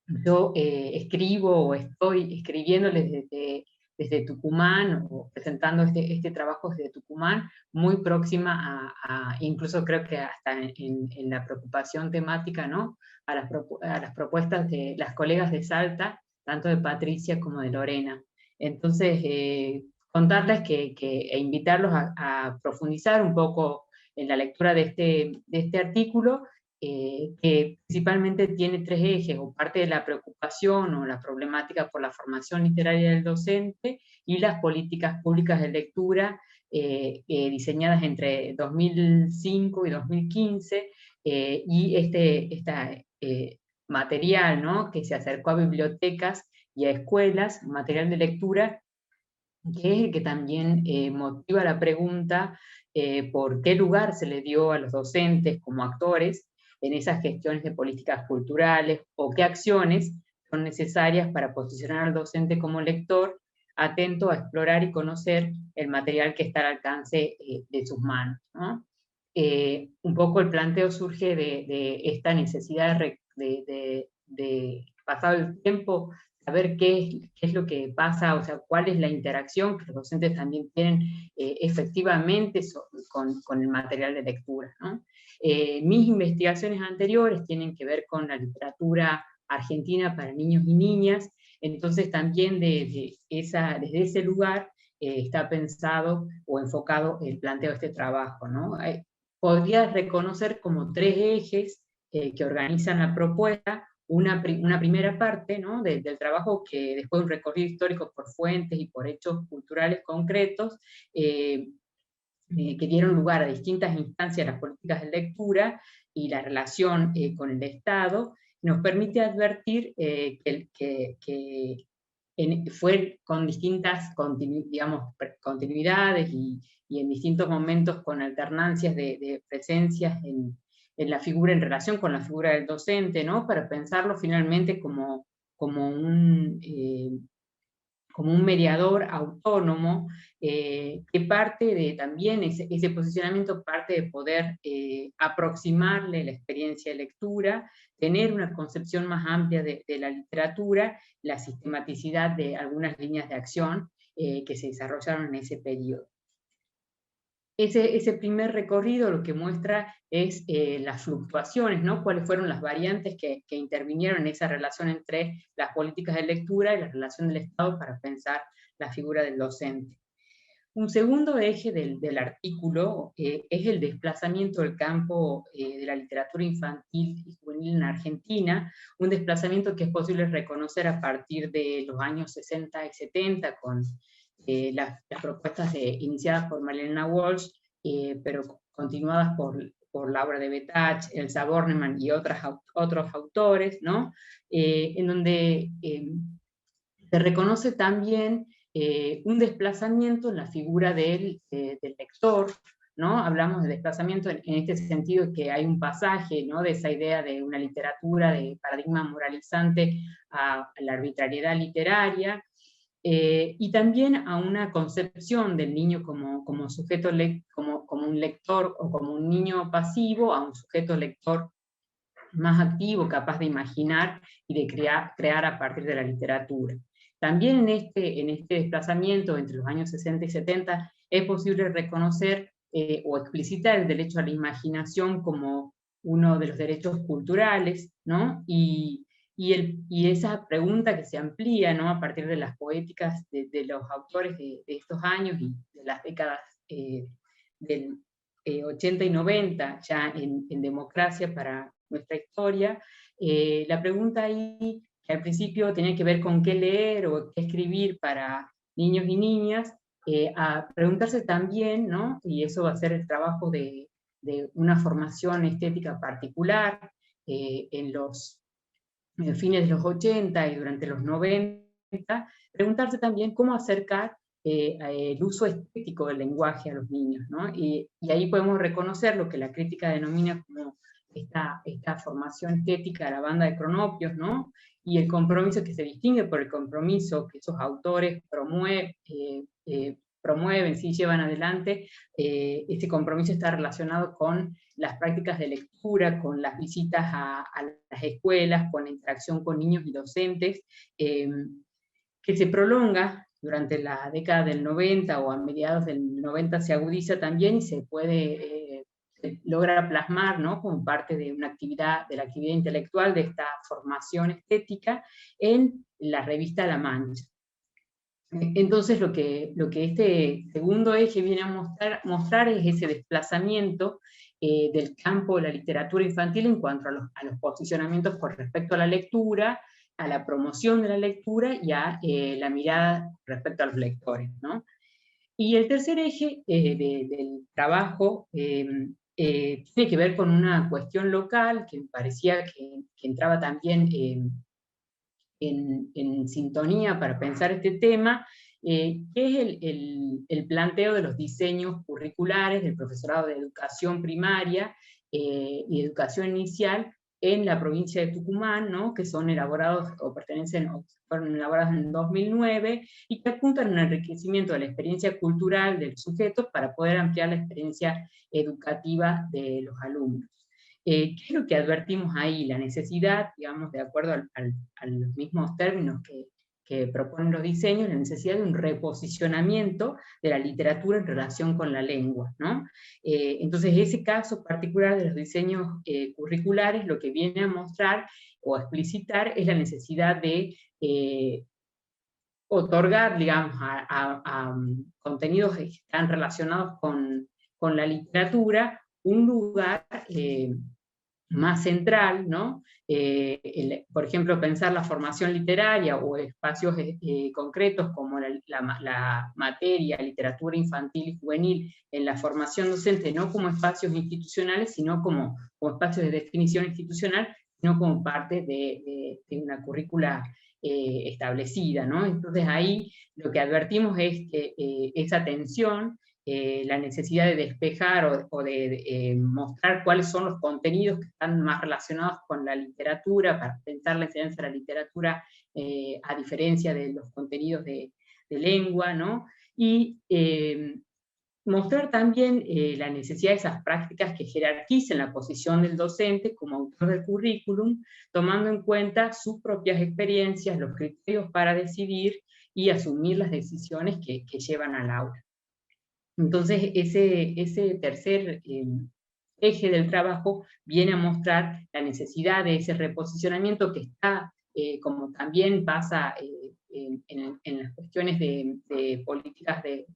[SPEAKER 9] Yo escribo o estoy escribiéndoles desde Tucumán, o presentando este trabajo desde Tucumán, muy próxima incluso creo que hasta en la preocupación temática, ¿no? a las propuestas de las colegas de Salta, tanto de Patricia como de Lorena. Entonces, contarles e invitarlos a profundizar un poco en la lectura de este artículo, que principalmente tiene tres ejes, o parte de la preocupación o la problemática por la formación literaria del docente y las políticas públicas de lectura diseñadas entre 2005 y 2015, y este material, ¿no? que se acercó a bibliotecas y a escuelas, material de lectura, que es el que también motiva la pregunta por qué lugar se le dio a los docentes como actores en esas gestiones de políticas culturales, o qué acciones son necesarias para posicionar al docente como lector, atento a explorar y conocer el material que está al alcance de sus manos, ¿no? Un poco el planteo surge de esta necesidad de pasado el tiempo, saber qué es lo que pasa, o sea, cuál es la interacción que los docentes también tienen efectivamente con el material de lectura, ¿no? Mis investigaciones anteriores tienen que ver con la literatura argentina para niños y niñas, entonces también desde ese lugar está pensado o enfocado el planteo de este trabajo, ¿no? Podría reconocer como tres ejes que organizan la propuesta. Una primera parte, ¿no? del trabajo, que después de un recorrido histórico por fuentes y por hechos culturales concretos, que dieron lugar a distintas instancias de las políticas de lectura y la relación con el Estado, nos permite advertir que fue con distintas continuidades y en distintos momentos con alternancias de presencias en la figura, en relación con la figura del docente, ¿no? Para pensarlo finalmente como un como un mediador autónomo, que parte de también ese posicionamiento parte de poder aproximarle la experiencia de lectura, tener una concepción más amplia de la literatura, la sistematicidad de algunas líneas de acción que se desarrollaron en ese periodo. Ese primer recorrido lo que muestra es las fluctuaciones, ¿no? Cuáles fueron las variantes que intervinieron en esa relación entre las políticas de lectura y la relación del Estado para pensar la figura del docente. Un segundo eje del artículo es el desplazamiento del campo de la literatura infantil y juvenil en Argentina, un desplazamiento que es posible reconocer a partir de los años 60 y 70 con las propuestas iniciadas por Malena Walsh, pero continuadas por Laura de Betach, Elsa Bornemann y otros autores, ¿no? En donde se reconoce también un desplazamiento en la figura del lector, ¿no? Hablamos de desplazamiento en este sentido que hay un pasaje, ¿no? De esa idea de una literatura de paradigma moralizante a la arbitrariedad literaria, y también a una concepción del niño como sujeto, como un lector o como un niño pasivo, a un sujeto lector más activo, capaz de imaginar y de crear a partir de la literatura. También en este desplazamiento entre los años 60 y 70 es posible reconocer o explicitar el derecho a la imaginación como uno de los derechos culturales, ¿no? Y esa pregunta que se amplía, ¿no? A partir de las poéticas de los autores de estos años y de las décadas del 80 y 90, ya en Democracia para nuestra historia, la pregunta ahí, que al principio tenía que ver con qué leer o qué escribir para niños y niñas, a preguntarse también, ¿no? Y eso va a ser el trabajo de una formación estética particular en los fines de los 80 y durante los 90, preguntarse también cómo acercar el uso estético del lenguaje a los niños, ¿no? Y ahí podemos reconocer lo que la crítica denomina como esta formación estética de la banda de cronopios, ¿no? Y el compromiso que se distingue por el compromiso que esos autores promueven, sí llevan adelante. Este compromiso está relacionado con las prácticas de lectura, con las visitas a las escuelas, con la interacción con niños y docentes, que se prolonga durante la década del 90 o a mediados del 90 se agudiza también y se puede logra plasmar, ¿no? Como parte de una actividad, de la actividad intelectual de esta formación estética en la revista La Mancha. Entonces lo que este segundo eje viene a mostrar es ese desplazamiento del campo de la literatura infantil en cuanto a los posicionamientos con respecto a la lectura, a la promoción de la lectura y a la mirada respecto a los lectores, ¿no? Y el tercer eje del trabajo tiene que ver con una cuestión local que me parecía que entraba también en sintonía para pensar este tema, que es el planteo de los diseños curriculares del profesorado de educación primaria y educación inicial en la provincia de Tucumán, ¿no? Que son elaborados o fueron elaborados en 2009 y que apuntan a un enriquecimiento de la experiencia cultural del sujeto para poder ampliar la experiencia educativa de los alumnos. ¿Qué es lo que advertimos ahí? La necesidad, digamos, de acuerdo a los mismos términos que proponen los diseños, la necesidad de un reposicionamiento de la literatura en relación con la lengua, ¿no? Entonces, ese caso particular de los diseños curriculares lo que viene a mostrar o a explicitar es la necesidad de otorgar, digamos, a contenidos que están relacionados con la literatura un lugar más central, ¿no? Por ejemplo, pensar la formación literaria o espacios concretos como la materia, literatura infantil y juvenil en la formación docente, no como espacios institucionales, sino como espacios de definición institucional, sino como parte de una currícula establecida, ¿no? Entonces ahí lo que advertimos es que esa tensión, la necesidad de despejar o de mostrar cuáles son los contenidos que están más relacionados con la literatura, para pensar la enseñanza de la literatura a diferencia de los contenidos de lengua, ¿no? Y mostrar también la necesidad de esas prácticas que jerarquicen la posición del docente como autor del currículum, tomando en cuenta sus propias experiencias, los criterios para decidir y asumir las decisiones que llevan al aula. Entonces, ese tercer eje del trabajo viene a mostrar la necesidad de ese reposicionamiento que está, como también pasa en las cuestiones de políticas de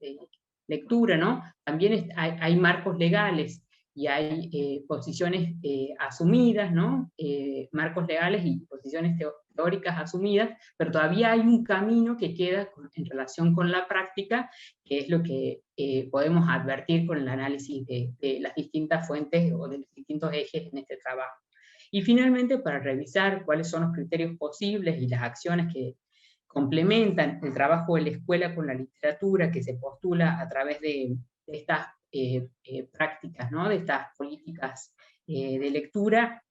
[SPEAKER 9] lectura, ¿no? También hay marcos legales y hay posiciones asumidas, ¿no? Marcos legales y posiciones teóricas asumidas, pero todavía hay un camino que queda en relación con la práctica, que es lo que podemos advertir con el análisis de las distintas fuentes o de los distintos ejes en este trabajo. Y finalmente, para revisar cuáles son los criterios posibles y las acciones que complementan el trabajo de la escuela con la literatura que se postula a través de estas prácticas, ¿no? De estas políticas de lectura,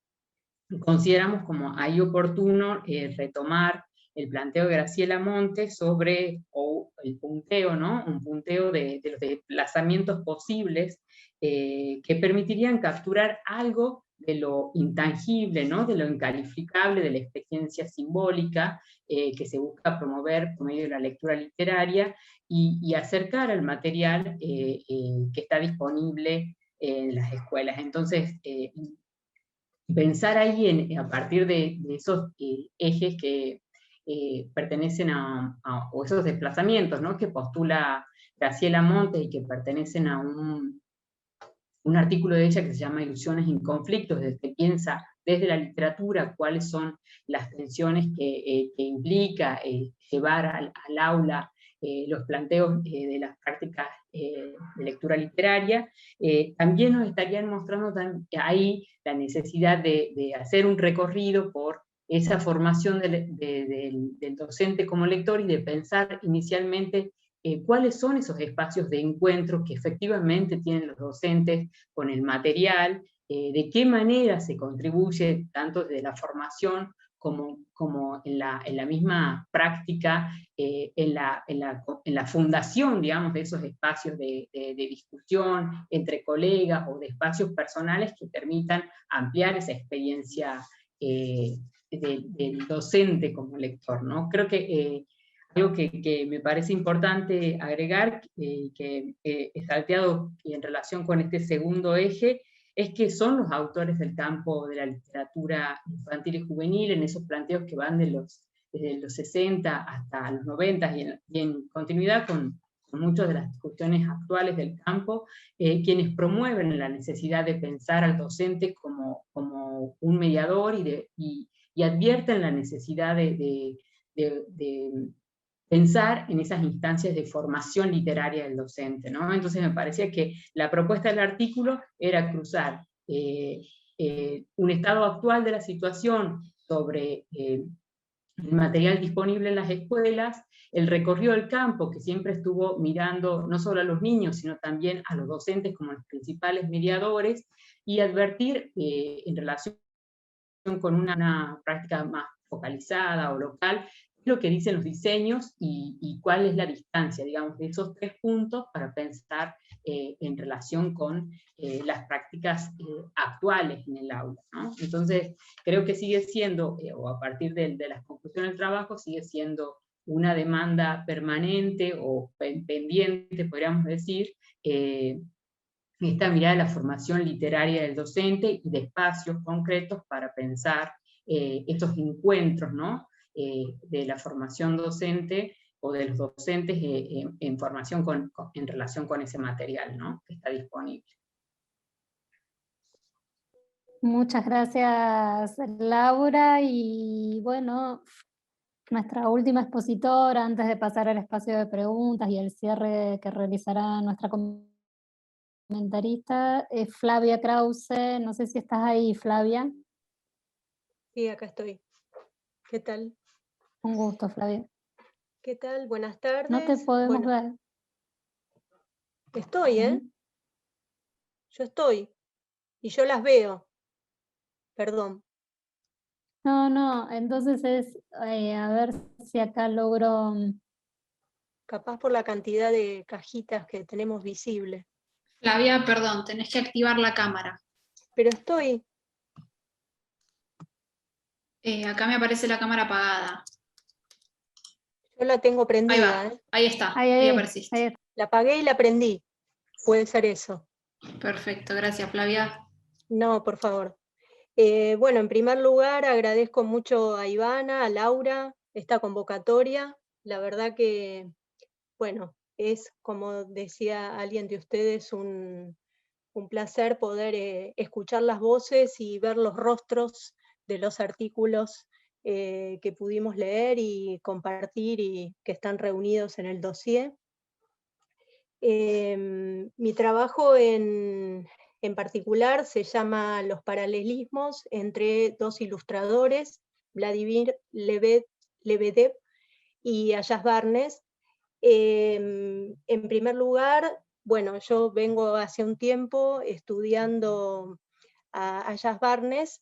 [SPEAKER 9] consideramos como ahí oportuno retomar el planteo de Graciela Montes sobre el punteo, ¿no? Un punteo de los desplazamientos posibles que permitirían capturar algo de lo intangible, ¿no? De lo incalificable, de la experiencia simbólica que se busca promover por medio de la lectura literaria y acercar al material que está disponible en las escuelas. Entonces, pensar ahí a partir de esos ejes que pertenecen o esos desplazamientos, ¿no? Que postula Graciela Montes y que pertenecen a un artículo de ella que se llama Ilusiones en conflictos, desde que piensa desde la literatura cuáles son las tensiones que implica llevar al aula los planteos de las prácticas de lectura literaria. También nos estarían mostrando ahí la necesidad de hacer un recorrido por esa formación del docente como lector y de pensar inicialmente cuáles son esos espacios de encuentro que efectivamente tienen los docentes con el material, de qué manera se contribuye tanto desde la formación como en la misma práctica, en la fundación, digamos, de esos espacios de discusión entre colegas o de espacios personales que permitan ampliar esa experiencia del docente como lector, ¿no? Creo que algo que me parece importante agregar, que he salteado en relación con este segundo eje, es que son los autores del campo de la literatura infantil y juvenil, en esos planteos que van desde los 60 hasta los 90, y en continuidad con muchas de las discusiones actuales del campo, quienes promueven la necesidad de pensar al docente como un mediador y advierten la necesidad de pensar en esas instancias de formación literaria del docente, ¿no? Entonces me parecía que la propuesta del artículo era cruzar un estado actual de la situación sobre el material disponible en las escuelas, el recorrido del campo que siempre estuvo mirando no solo a los niños, sino también a los docentes como los principales mediadores, y advertir en relación con una práctica más focalizada o local, lo que dicen los diseños y cuál es la distancia, digamos, de esos tres puntos para pensar en relación con las prácticas actuales en el aula, ¿no? Entonces, creo que sigue siendo, o a partir de las conclusiones del trabajo, sigue siendo una demanda permanente o pendiente, podríamos decir, esta mirada de la formación literaria del docente y de espacios concretos para pensar estos encuentros, ¿no? De la formación docente o de los docentes en formación en relación con ese material, ¿no? Que está disponible.
[SPEAKER 1] Muchas gracias, Laura, y bueno, nuestra última expositora, antes de pasar al espacio de preguntas y el cierre que realizará nuestra comentarista, es Flavia Krause. No sé si estás ahí, Flavia.
[SPEAKER 10] Sí, acá estoy. ¿Qué tal?
[SPEAKER 1] Un gusto, Flavia.
[SPEAKER 10] ¿Qué tal? Buenas tardes.
[SPEAKER 1] No te podemos ver.
[SPEAKER 10] Estoy, ¿eh? Yo estoy. Y yo las veo. Perdón.
[SPEAKER 1] No, entonces es, a ver si acá logro
[SPEAKER 10] capaz por la cantidad de cajitas que tenemos visible.
[SPEAKER 11] Flavia, perdón, tenés que activar la cámara.
[SPEAKER 10] Pero estoy.
[SPEAKER 11] Acá me aparece la cámara apagada.
[SPEAKER 10] Yo la tengo
[SPEAKER 11] Ahí
[SPEAKER 10] prendida.
[SPEAKER 11] va, ahí está,
[SPEAKER 1] Ahí,
[SPEAKER 11] ahí
[SPEAKER 1] ahí,
[SPEAKER 11] apareciste.
[SPEAKER 1] ahí.
[SPEAKER 10] La apagué y la prendí. Puede ser eso.
[SPEAKER 11] Perfecto, gracias Flavia.
[SPEAKER 10] No, por favor. Bueno, en primer lugar agradezco mucho a Ivana, a Laura, esta convocatoria. La verdad que, bueno, es, como decía alguien de ustedes, un placer poder escuchar las voces y ver los rostros de los artículos que pudimos leer y compartir y que están reunidos en el dossier. Mi trabajo en particular se llama Los paralelismos entre dos ilustradores, Vladimir Lebedev y Ayaz Barnes. En primer lugar, bueno, yo vengo hace un tiempo estudiando a Ayaz Barnes,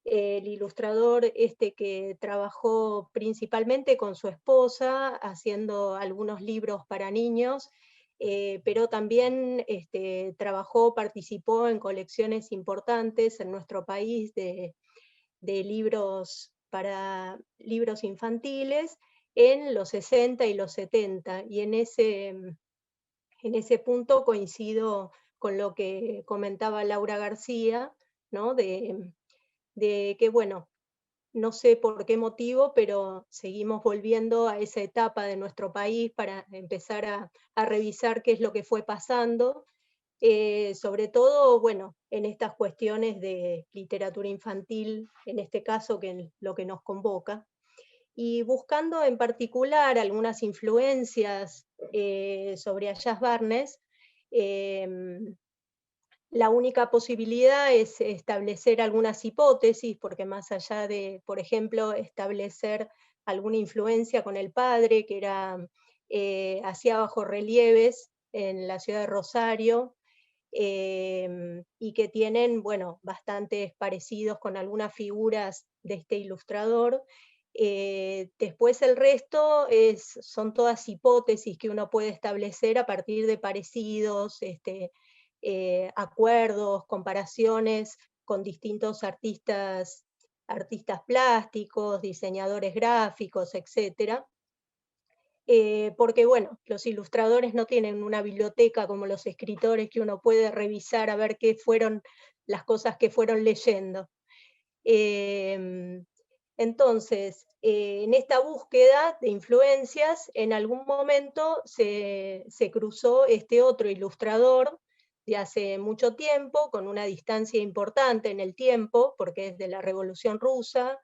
[SPEAKER 10] el ilustrador que trabajó principalmente con su esposa, haciendo algunos libros para niños, pero también participó en colecciones importantes en nuestro país de libros para libros infantiles en los 60 y los 70, y en ese punto coincido con lo que comentaba Laura García, ¿no? de que, bueno, no sé por qué motivo, pero seguimos volviendo a esa etapa de nuestro país para empezar a revisar qué es lo que fue pasando, sobre todo, bueno, en estas cuestiones de literatura infantil, en este caso, que es lo que nos convoca, y buscando en particular algunas influencias sobre Ayaz Barnes. La única posibilidad es establecer algunas hipótesis, porque más allá de, por ejemplo, establecer alguna influencia con el padre, que hacía bajorrelieves en la ciudad de Rosario, y que tienen, bueno, bastantes parecidos con algunas figuras de este ilustrador. Después el resto son todas hipótesis que uno puede establecer a partir de parecidos, acuerdos, comparaciones con distintos artistas plásticos, diseñadores gráficos, etc. Porque, bueno, los ilustradores no tienen una biblioteca como los escritores, que uno puede revisar a ver qué fueron las cosas que fueron leyendo. Entonces, en esta búsqueda de influencias, en algún momento se cruzó este otro ilustrador de hace mucho tiempo, con una distancia importante en el tiempo, porque es de la Revolución Rusa.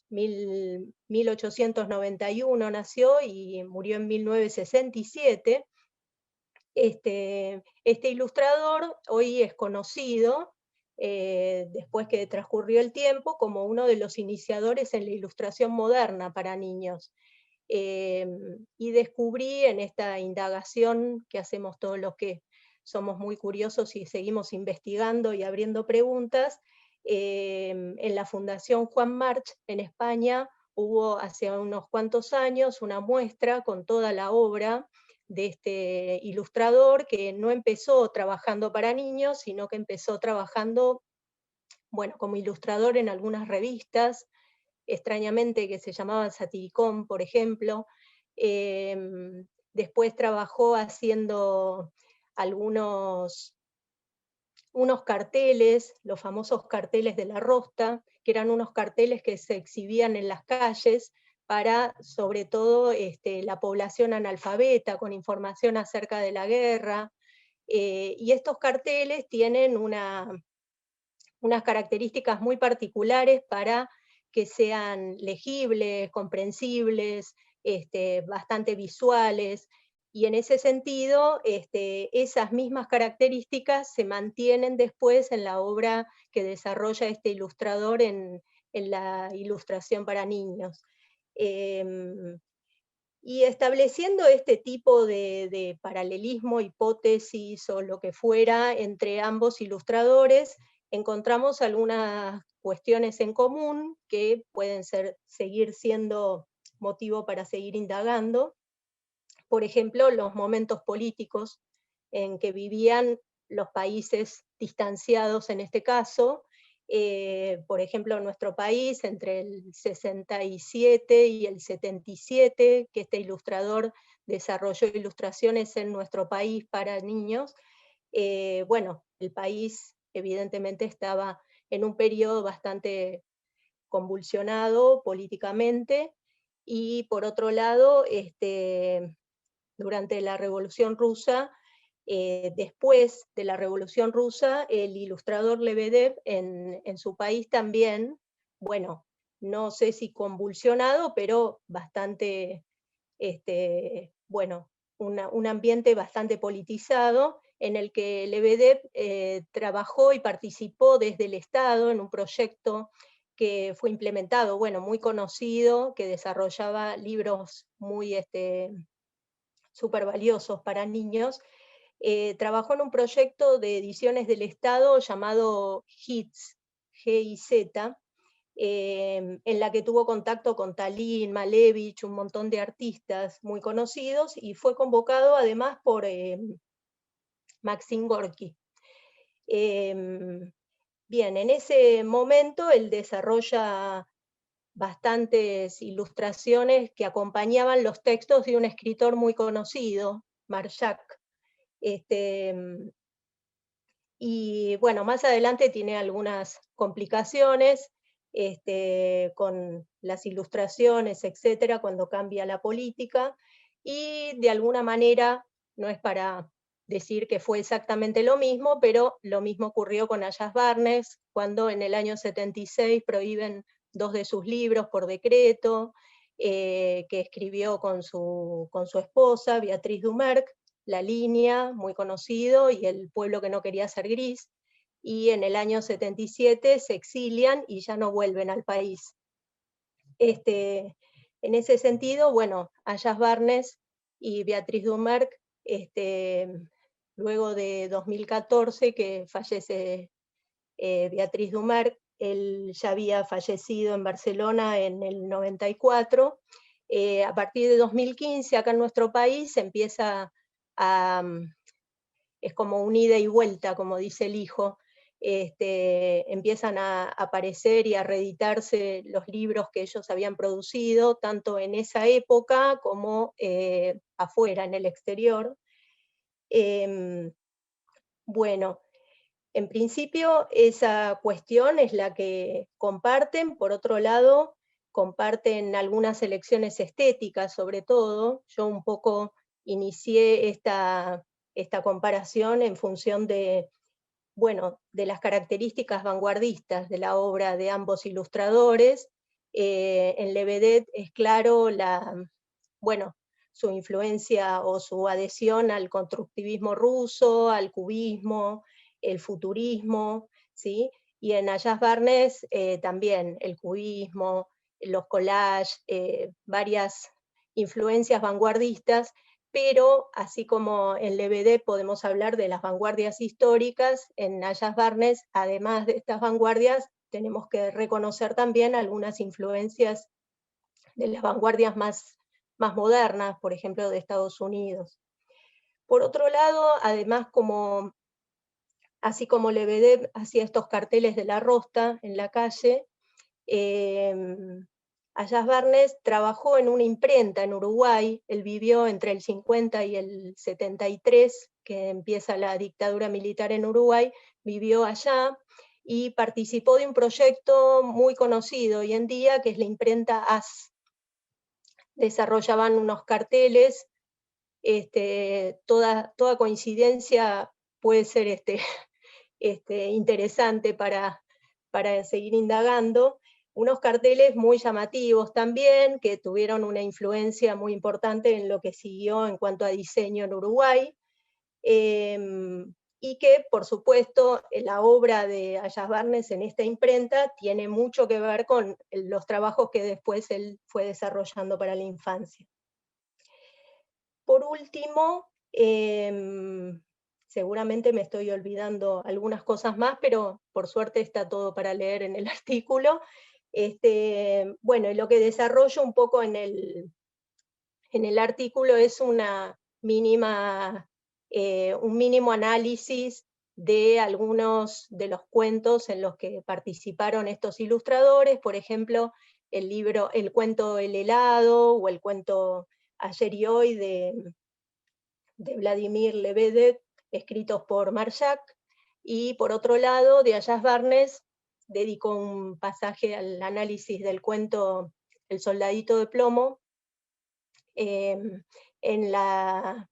[SPEAKER 10] 1891 nació y murió en 1967. Este ilustrador hoy es conocido, después que transcurrió el tiempo, como uno de los iniciadores en la ilustración moderna para niños. Y descubrí en esta indagación que hacemos todos los que somos muy curiosos y seguimos investigando y abriendo preguntas, en la Fundación Juan March en España hubo hace unos cuantos años una muestra con toda la obra de este ilustrador, que no empezó trabajando para niños, sino que empezó trabajando, bueno, como ilustrador en algunas revistas, extrañamente, que se llamaban Satiricón, por ejemplo. Después trabajó haciendo unos carteles, los famosos carteles de la Rosta, que eran unos carteles que se exhibían en las calles para, sobre todo, la población analfabeta, con información acerca de la guerra. Y estos carteles tienen unas características muy particulares para que sean legibles, comprensibles, bastante visuales, y en ese sentido esas mismas características se mantienen después en la obra que desarrolla este ilustrador en la ilustración para niños. Y estableciendo este tipo de paralelismo, hipótesis o lo que fuera entre ambos ilustradores, encontramos algunas cuestiones en común que pueden seguir siendo motivo para seguir indagando. por ejemplo, los momentos políticos en que vivían los países distanciados en este caso. Por ejemplo, en nuestro país, entre el 67 y el 77, que este ilustrador desarrolló ilustraciones en nuestro país para niños, bueno, el país evidentemente estaba en un periodo bastante convulsionado políticamente, y por otro lado, durante la Revolución Rusa, después de la Revolución Rusa, el ilustrador Lebedev en su país también, bueno, no sé si convulsionado, pero bastante, bueno, un ambiente bastante politizado, en el que Lebedev trabajó y participó desde el Estado en un proyecto que fue implementado, bueno, muy conocido, que desarrollaba libros muy súper valiosos para niños. Trabajó en un proyecto de ediciones del Estado llamado HITZ, G-I-Z, en la que tuvo contacto con Talín, Malevich, un montón de artistas muy conocidos, y fue convocado además por Maxim Gorky. Bien, en ese momento él desarrolla bastantes ilustraciones que acompañaban los textos de un escritor muy conocido, Marjak. Y bueno, más adelante tiene algunas complicaciones con las ilustraciones, etcétera, cuando cambia la política, y de alguna manera, no es para decir que fue exactamente lo mismo, pero lo mismo ocurrió con Ayas Barnes, cuando en el año 76 prohíben 2 de sus libros por decreto, que escribió con su esposa, Beatriz Dumerc, La Línea, muy conocido, y El pueblo que no quería ser gris, y en el año 77 se exilian y ya no vuelven al país. En ese sentido, bueno, Ayas Barnes y Beatriz Dumerc, luego de 2014, que fallece Beatriz Dumerc, él ya había fallecido en Barcelona en el 94, a partir de 2015 acá en nuestro país empieza es como un ida y vuelta, como dice el hijo, empiezan a aparecer y a reeditarse los libros que ellos habían producido, tanto en esa época como afuera, en el exterior. Bueno, en principio esa cuestión es la que comparten. Por otro lado, comparten algunas elecciones estéticas, sobre todo. Yo un poco inicié esta comparación en función de, bueno, de las características vanguardistas de la obra de ambos ilustradores. En Lebedev es claro bueno, su influencia o su adhesión al constructivismo ruso, al cubismo, el futurismo, ¿sí? Y en Ayas Barnes también el cubismo, los collages, varias influencias vanguardistas, pero así como en Lebedev podemos hablar de las vanguardias históricas, en Ayas Barnes, además de estas vanguardias, tenemos que reconocer también algunas influencias de las vanguardias más modernas, por ejemplo, de Estados Unidos. Por otro lado, además, así como Lebedev hacía estos carteles de la Rosta en la calle, Ayas Barnes trabajó en una imprenta en Uruguay. Él vivió entre el 50 y el 73, que empieza la dictadura militar en Uruguay, vivió allá y participó de un proyecto muy conocido hoy en día, que es la imprenta AS. Desarrollaban unos carteles, toda coincidencia puede ser interesante para seguir indagando. Unos carteles muy llamativos también, que tuvieron una influencia muy importante en lo que siguió en cuanto a diseño en Uruguay, y que, por supuesto, la obra de Ayas Barnes en esta imprenta tiene mucho que ver con los trabajos que después él fue desarrollando para la infancia. Por último, seguramente me estoy olvidando algunas cosas más, pero por suerte está todo para leer en el artículo. Bueno, y lo que desarrollo un poco en en el artículo es un mínimo análisis de algunos de los cuentos en los que participaron estos ilustradores, por ejemplo, el cuento El helado, o el cuento Ayer y hoy de Vladimir Lebedev, escritos por Marjak, y por otro lado, de Ayaz Barnes, dedicó un pasaje al análisis del cuento El soldadito de plomo, en la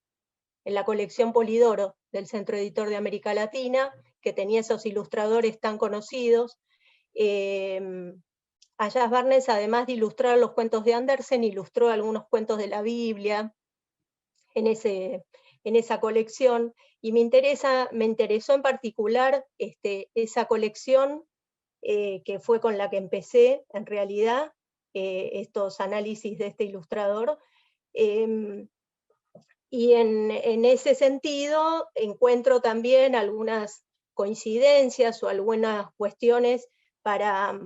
[SPEAKER 10] colección Polidoro del Centro Editor de América Latina, que tenía esos ilustradores tan conocidos. Ayaz Barnes, además de ilustrar los cuentos de Andersen, ilustró algunos cuentos de la Biblia en esa colección, y me interesó en particular esa colección, que fue con la que empecé, en realidad, estos análisis de este ilustrador, y en ese sentido encuentro también algunas coincidencias o algunas cuestiones para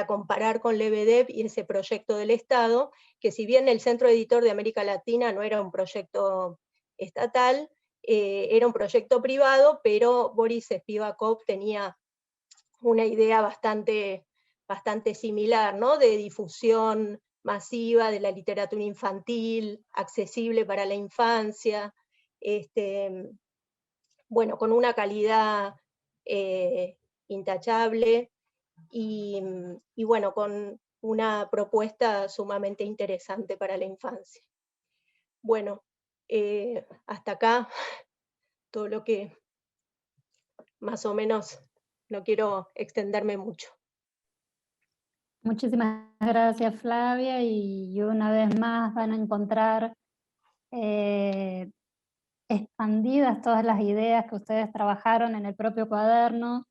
[SPEAKER 10] comparar con Lebedev y ese proyecto del Estado, que si bien el Centro Editor de América Latina no era un proyecto estatal, era un proyecto privado, pero Boris Spivakov tenía una idea bastante similar, ¿no? De difusión masiva de la literatura infantil, accesible para la infancia, bueno, con una calidad intachable, y bueno, con una propuesta sumamente interesante para la infancia. Bueno, hasta acá todo lo que más o menos, no quiero extenderme mucho.
[SPEAKER 1] Muchísimas gracias, Flavia, y una vez más van a encontrar expandidas todas las ideas que ustedes trabajaron en el propio cuaderno.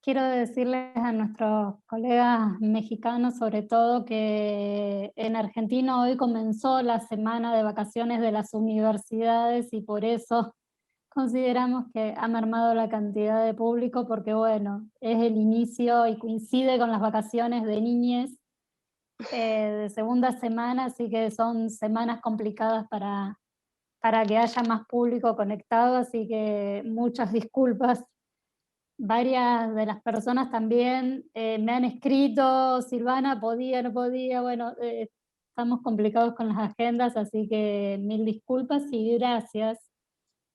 [SPEAKER 1] Quiero decirles a nuestros colegas mexicanos, sobre todo, que en Argentina hoy comenzó la semana de vacaciones de las universidades, y por eso consideramos que ha mermado la cantidad de público, porque bueno, es el inicio y coincide con las vacaciones de niñez de segunda semana, así que son semanas complicadas para que haya más público conectado, así que muchas disculpas. Varias de las personas también me han escrito: Silvana, podía, no podía, bueno, estamos complicados con las agendas, así que mil disculpas y gracias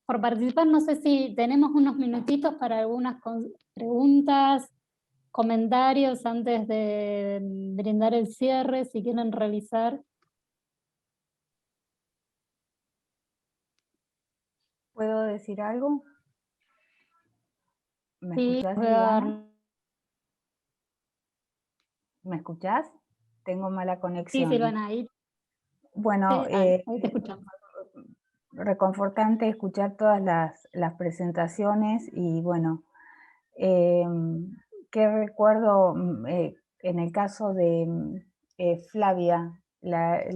[SPEAKER 1] por participar. No sé si tenemos unos minutitos para algunas preguntas, comentarios antes de brindar el cierre, si quieren revisar.
[SPEAKER 7] ¿Puedo decir algo? ¿Me
[SPEAKER 1] Sí,
[SPEAKER 7] escuchás, Silvana? ¿Me escuchás? Tengo mala conexión.
[SPEAKER 1] Sí, Silvana, ahí.
[SPEAKER 7] Bueno,
[SPEAKER 1] ahí te escuchamos.
[SPEAKER 7] Reconfortante escuchar todas las presentaciones, y bueno, qué recuerdo en el caso de Flavia, las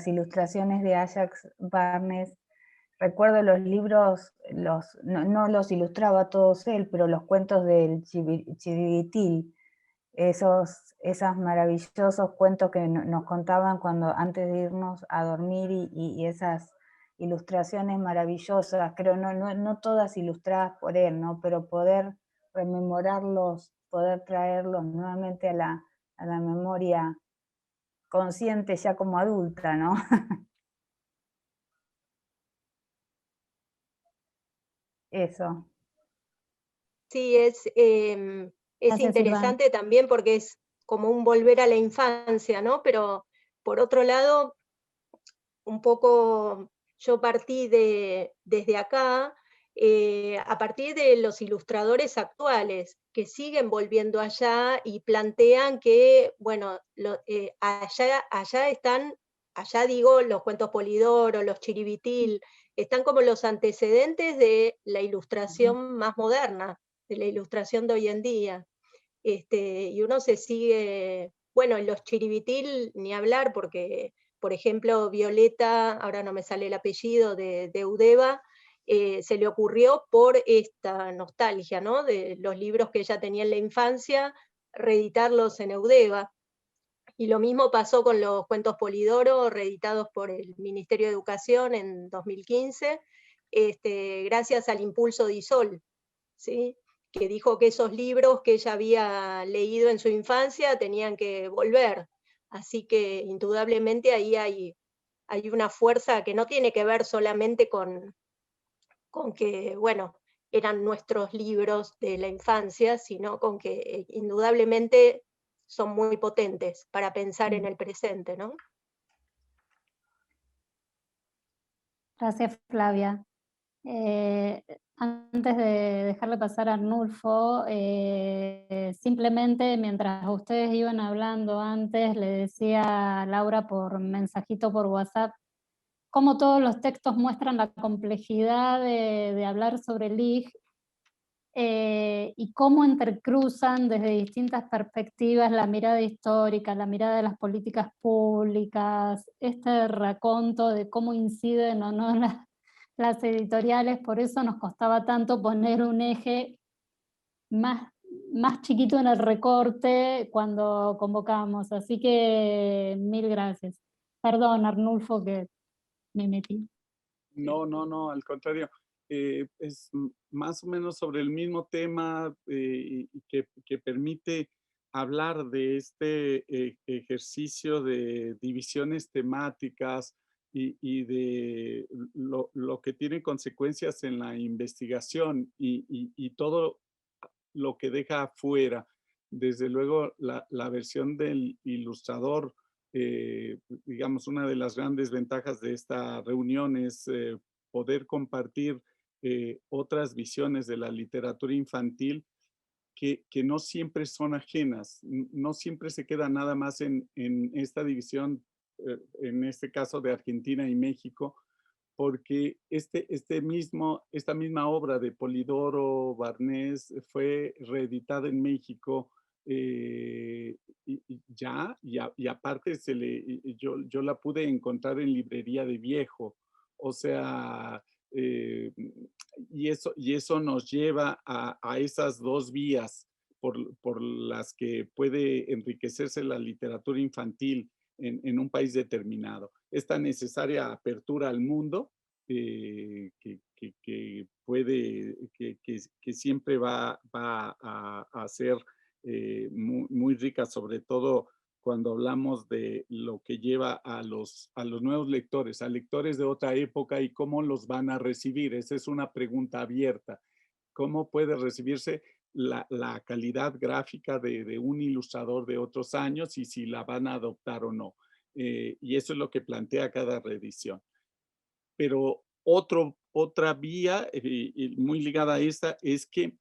[SPEAKER 7] ilustraciones de Ajax Barnes. Recuerdo los libros, no los ilustraba todos él, pero los cuentos del Chiribitil, esos maravillosos cuentos que nos contaban antes de irnos a dormir, y esas ilustraciones maravillosas, creo, no todas ilustradas por él, ¿no? Pero poder rememorarlos, poder traerlos nuevamente a la memoria consciente ya como adulta, ¿no? Eso.
[SPEAKER 10] Sí, es interesante también porque es como un volver a la infancia, ¿no? Pero por otro lado, un poco yo partí desde acá, a partir de los ilustradores actuales, que siguen volviendo allá y plantean que, bueno, allá están, allá digo, los cuentos Polidoro, los Chiribitil, están como los antecedentes de la ilustración más moderna, de la ilustración de hoy en día. Y uno se sigue, bueno, en los Chiribitil ni hablar, porque, por ejemplo, Violeta, ahora no me sale el apellido, de Eudeva, se le ocurrió por esta nostalgia, ¿no? De los libros que ella tenía en la infancia, reeditarlos en Eudeva. Y lo mismo pasó con los cuentos Polidoro, reeditados por el Ministerio de Educación en 2015, gracias al impulso de Isol, ¿sí? Que dijo que esos libros que ella había leído en su infancia tenían que volver. Así que indudablemente ahí hay una fuerza que no tiene que ver solamente con que, bueno, eran nuestros libros de la infancia, sino con que indudablemente son muy potentes para pensar en el presente, ¿no?
[SPEAKER 1] Gracias, Flavia. Antes de dejarle pasar a Arnulfo, simplemente mientras ustedes iban hablando antes, le decía a Laura por mensajito por WhatsApp, cómo todos los textos muestran la complejidad de hablar sobre el LIG, y cómo intercruzan desde distintas perspectivas la mirada histórica, la mirada de las políticas públicas, este raconto de cómo inciden o no las editoriales. Por eso nos costaba tanto poner un eje más chiquito en el recorte cuando convocamos. Así que mil gracias. Perdón, Arnulfo, que me metí.
[SPEAKER 6] No, al contrario. Es más o menos sobre el mismo tema y que permite hablar de este ejercicio de divisiones temáticas y de lo que tiene consecuencias en la investigación y todo lo que deja afuera. Desde luego, la versión del ilustrador, digamos, una de las grandes ventajas de esta reunión es poder compartir otras visiones de la literatura infantil que no siempre son ajenas, no siempre se queda nada más en esta división, en este caso de Argentina y México, porque esta misma obra de Polidoro Barnés fue reeditada en México y aparte yo la pude encontrar en librería de viejo, o sea, y eso nos lleva a esas dos vías por las que puede enriquecerse la literatura infantil en un país determinado. Esta necesaria apertura al mundo que siempre va a ser muy rica, sobre todo cuando hablamos de lo que lleva a los nuevos lectores, a lectores de otra época y cómo los van a recibir. Esa es una pregunta abierta. ¿Cómo puede recibirse la calidad gráfica de un ilustrador de otros años y si la van a adoptar o no? Y eso es lo que plantea cada reedición. Pero otra vía muy ligada a esta es que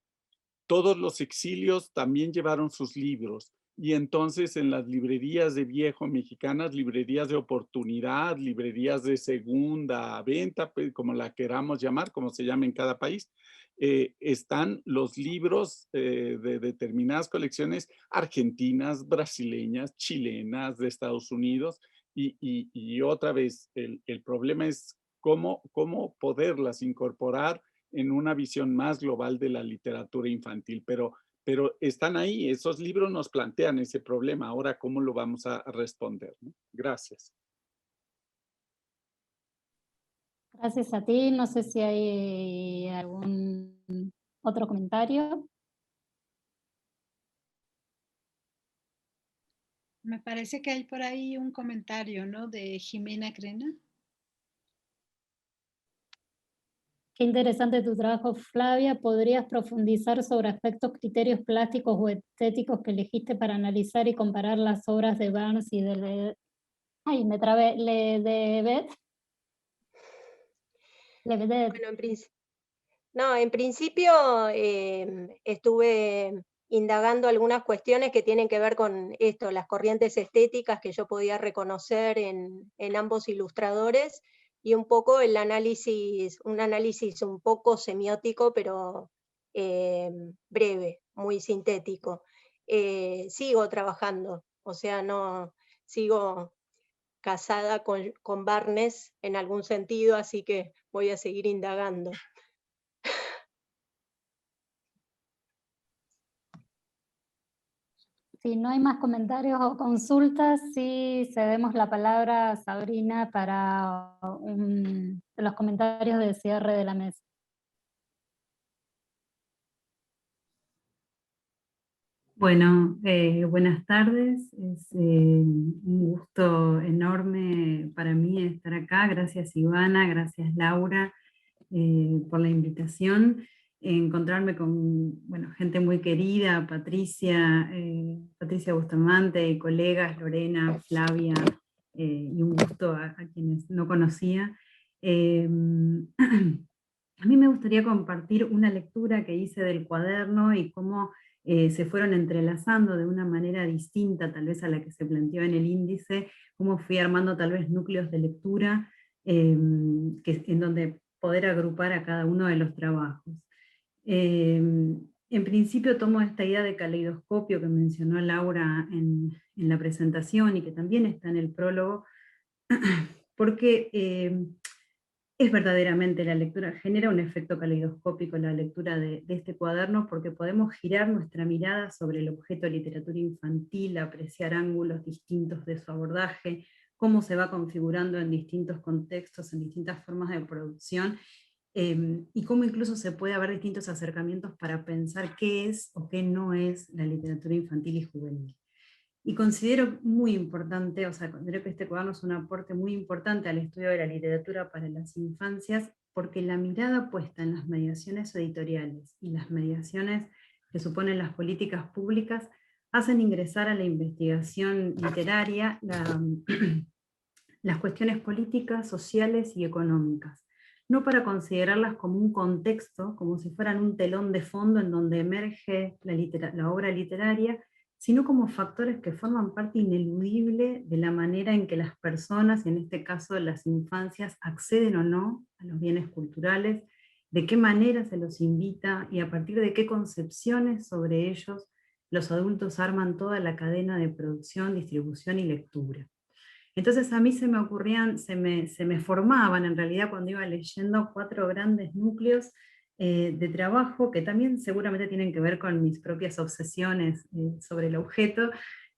[SPEAKER 6] todos los exilios también llevaron sus libros. Y entonces en las librerías de viejo mexicanas, librerías de oportunidad, librerías de segunda venta, como la queramos llamar, como se llama en cada país, están los libros de determinadas colecciones argentinas, brasileñas, chilenas, de Estados Unidos. Y otra vez, el problema es cómo poderlas incorporar en una visión más global de la literatura infantil, pero están ahí, esos libros nos plantean ese problema. Ahora, ¿cómo lo vamos a responder? ¿No? Gracias.
[SPEAKER 1] Gracias a ti. No sé si hay algún otro comentario.
[SPEAKER 2] Me parece que hay por ahí un comentario, ¿no? De Jimena Crena.
[SPEAKER 1] Qué interesante tu trabajo, Flavia. ¿Podrías profundizar sobre aspectos, criterios plásticos o estéticos que elegiste para analizar y comparar las obras de Barnes y de Lebedet?
[SPEAKER 10] Bueno, en principio estuve indagando algunas cuestiones que tienen que ver con esto, las corrientes estéticas que yo podía reconocer en ambos ilustradores, y un poco un análisis un poco semiótico, pero breve, muy sintético. Sigo trabajando, o sea, no sigo casada con Barnes en algún sentido, así que voy a seguir indagando.
[SPEAKER 1] Si no hay más comentarios o consultas, sí cedemos la palabra a Sabrina para los comentarios de cierre de la mesa.
[SPEAKER 12] Bueno, buenas tardes. Es un gusto enorme para mí estar acá. Gracias Ivana, gracias Laura por la invitación. Encontrarme con gente muy querida, Patricia Bustamante, y colegas, Lorena, Flavia, y un gusto a quienes no conocía. A mí me gustaría compartir una lectura que hice del cuaderno y cómo se fueron entrelazando de una manera distinta tal vez a la que se planteó en el índice, cómo fui armando tal vez núcleos de lectura en donde poder agrupar a cada uno de los trabajos. En principio tomo esta idea de caleidoscopio que mencionó Laura en la presentación y que también está en el prólogo, porque es verdaderamente la lectura, genera un efecto caleidoscópico la lectura de este cuaderno, porque podemos girar nuestra mirada sobre el objeto de literatura infantil, apreciar ángulos distintos de su abordaje, cómo se va configurando en distintos contextos, en distintas formas de producción, y cómo incluso se puede haber distintos acercamientos para pensar qué es o qué no es la literatura infantil y juvenil. Y considero muy importante, considero que este cuaderno es un aporte muy importante al estudio de la literatura para las infancias, porque la mirada puesta en las mediaciones editoriales y las mediaciones que suponen las políticas públicas hacen ingresar a la investigación literaria las cuestiones políticas, sociales y económicas, no para considerarlas como un contexto, como si fueran un telón de fondo en donde emerge la obra literaria, sino como factores que forman parte ineludible de la manera en que las personas, en este caso las infancias, acceden o no a los bienes culturales, de qué manera se los invita y a partir de qué concepciones sobre ellos los adultos arman toda la cadena de producción, distribución y lectura. Entonces a mí se me ocurrían, se me formaban en realidad cuando iba leyendo 4 grandes núcleos de trabajo que también seguramente tienen que ver con mis propias obsesiones sobre el objeto.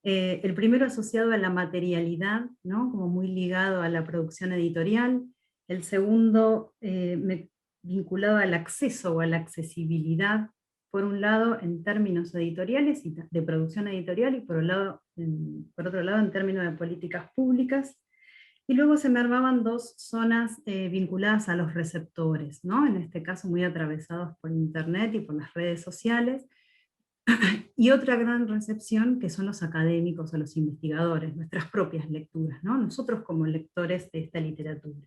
[SPEAKER 12] El primero asociado a la materialidad, ¿no? Como muy ligado a la producción editorial. El segundo vinculado al acceso o a la accesibilidad, por un lado en términos editoriales y de producción editorial, y por otro lado en términos de políticas públicas. Y luego se me armaban 2 zonas vinculadas a los receptores, ¿no? En este caso muy atravesados por internet y por las redes sociales, y otra gran recepción que son los académicos o los investigadores, nuestras propias lecturas, ¿no? Nosotros como lectores de esta literatura.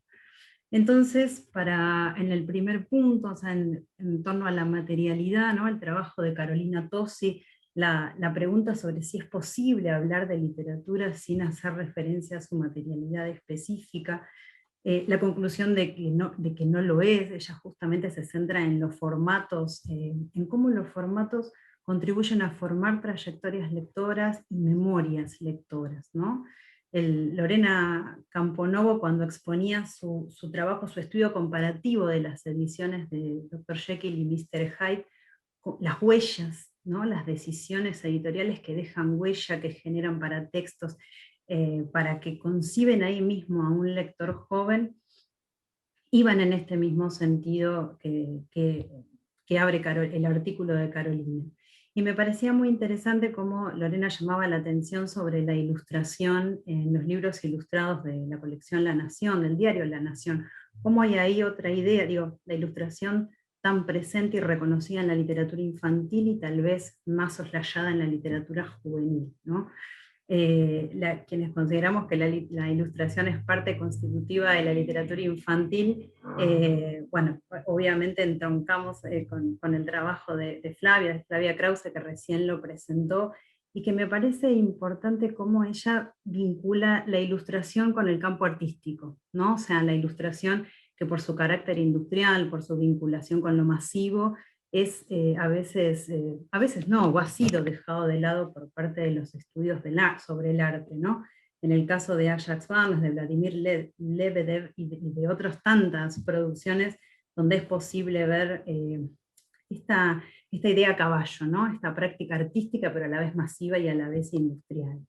[SPEAKER 12] Entonces, en el primer punto, en torno a la materialidad, ¿no? El trabajo de Carolina Tosi, la pregunta sobre si es posible hablar de literatura sin hacer referencia a su materialidad específica, la conclusión de que no lo es. Ella justamente se centra en los formatos, en cómo los formatos contribuyen a formar trayectorias lectoras y memorias lectoras, ¿no? Lorena Camponovo, cuando exponía su trabajo, su estudio comparativo de las ediciones de Dr. Jekyll y Mr. Hyde, las huellas, ¿no? Las decisiones editoriales que dejan huella, que generan para textos, para que conciben ahí mismo a un lector joven, iban en este mismo sentido que abre el artículo de Carolina. Y me parecía muy interesante cómo Lorena llamaba la atención sobre la ilustración en los libros ilustrados de la colección La Nación, del diario La Nación. Cómo hay ahí otra idea, la ilustración tan presente y reconocida en la literatura infantil y tal vez más soslayada en la literatura juvenil, ¿no? Quienes consideramos que la ilustración es parte constitutiva de la literatura infantil, obviamente entroncamos con el trabajo de Flavia Krause, que recién lo presentó, y que me parece importante cómo ella vincula la ilustración con el campo artístico, ¿no? O sea, la ilustración que por su carácter industrial, por su vinculación con lo masivo, es a veces no, o ha sido dejado de lado por parte de los estudios sobre el arte, ¿no? En el caso de Ajax Barnes, de Vladimir Lebedev y de otras tantas producciones donde es posible ver esta idea a caballo, ¿no? Esta práctica artística, pero a la vez masiva y a la vez industrial.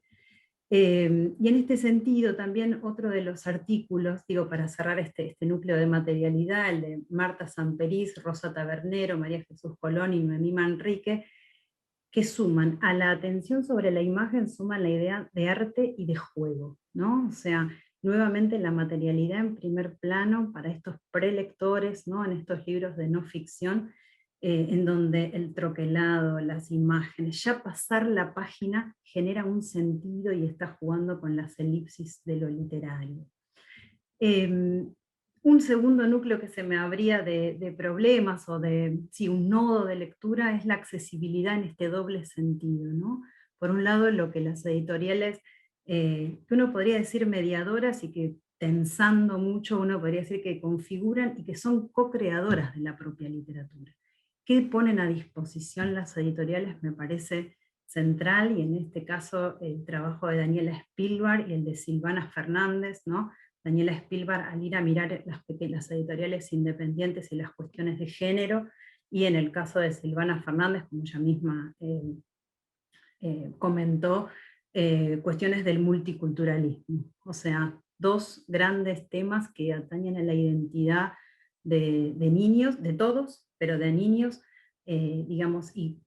[SPEAKER 12] Y en este sentido, también otro de los artículos, digo, para cerrar este núcleo de materialidad, el de Marta Samperís, Rosa Tabernero, María Jesús Colón y Noemí Manrique, que suman a la atención sobre la imagen, suman la idea de arte y de juego, ¿no? O sea, nuevamente la materialidad en primer plano para estos prelectores, ¿no? En estos libros de no ficción, en donde el troquelado, las imágenes, ya pasar la página genera un sentido y está jugando con las elipsis de lo literario. Un segundo núcleo que se me abría de problemas o de un nodo de lectura es la accesibilidad en este doble sentido, ¿no? Por un lado, lo que las editoriales, que uno podría decir mediadoras y que tensando mucho uno podría decir que configuran y que son co-creadoras de la propia literatura. ¿Qué ponen a disposición las editoriales? Me parece central, y en este caso el trabajo de Daniela Spielberg y el de Silvana Fernández, ¿no? Daniela Spielberg al ir a mirar las editoriales independientes y las cuestiones de género, y en el caso de Silvana Fernández, como ella misma comentó, cuestiones del multiculturalismo. O sea, dos grandes temas que atañen a la identidad de niños, de todos, pero de niños, digamos, y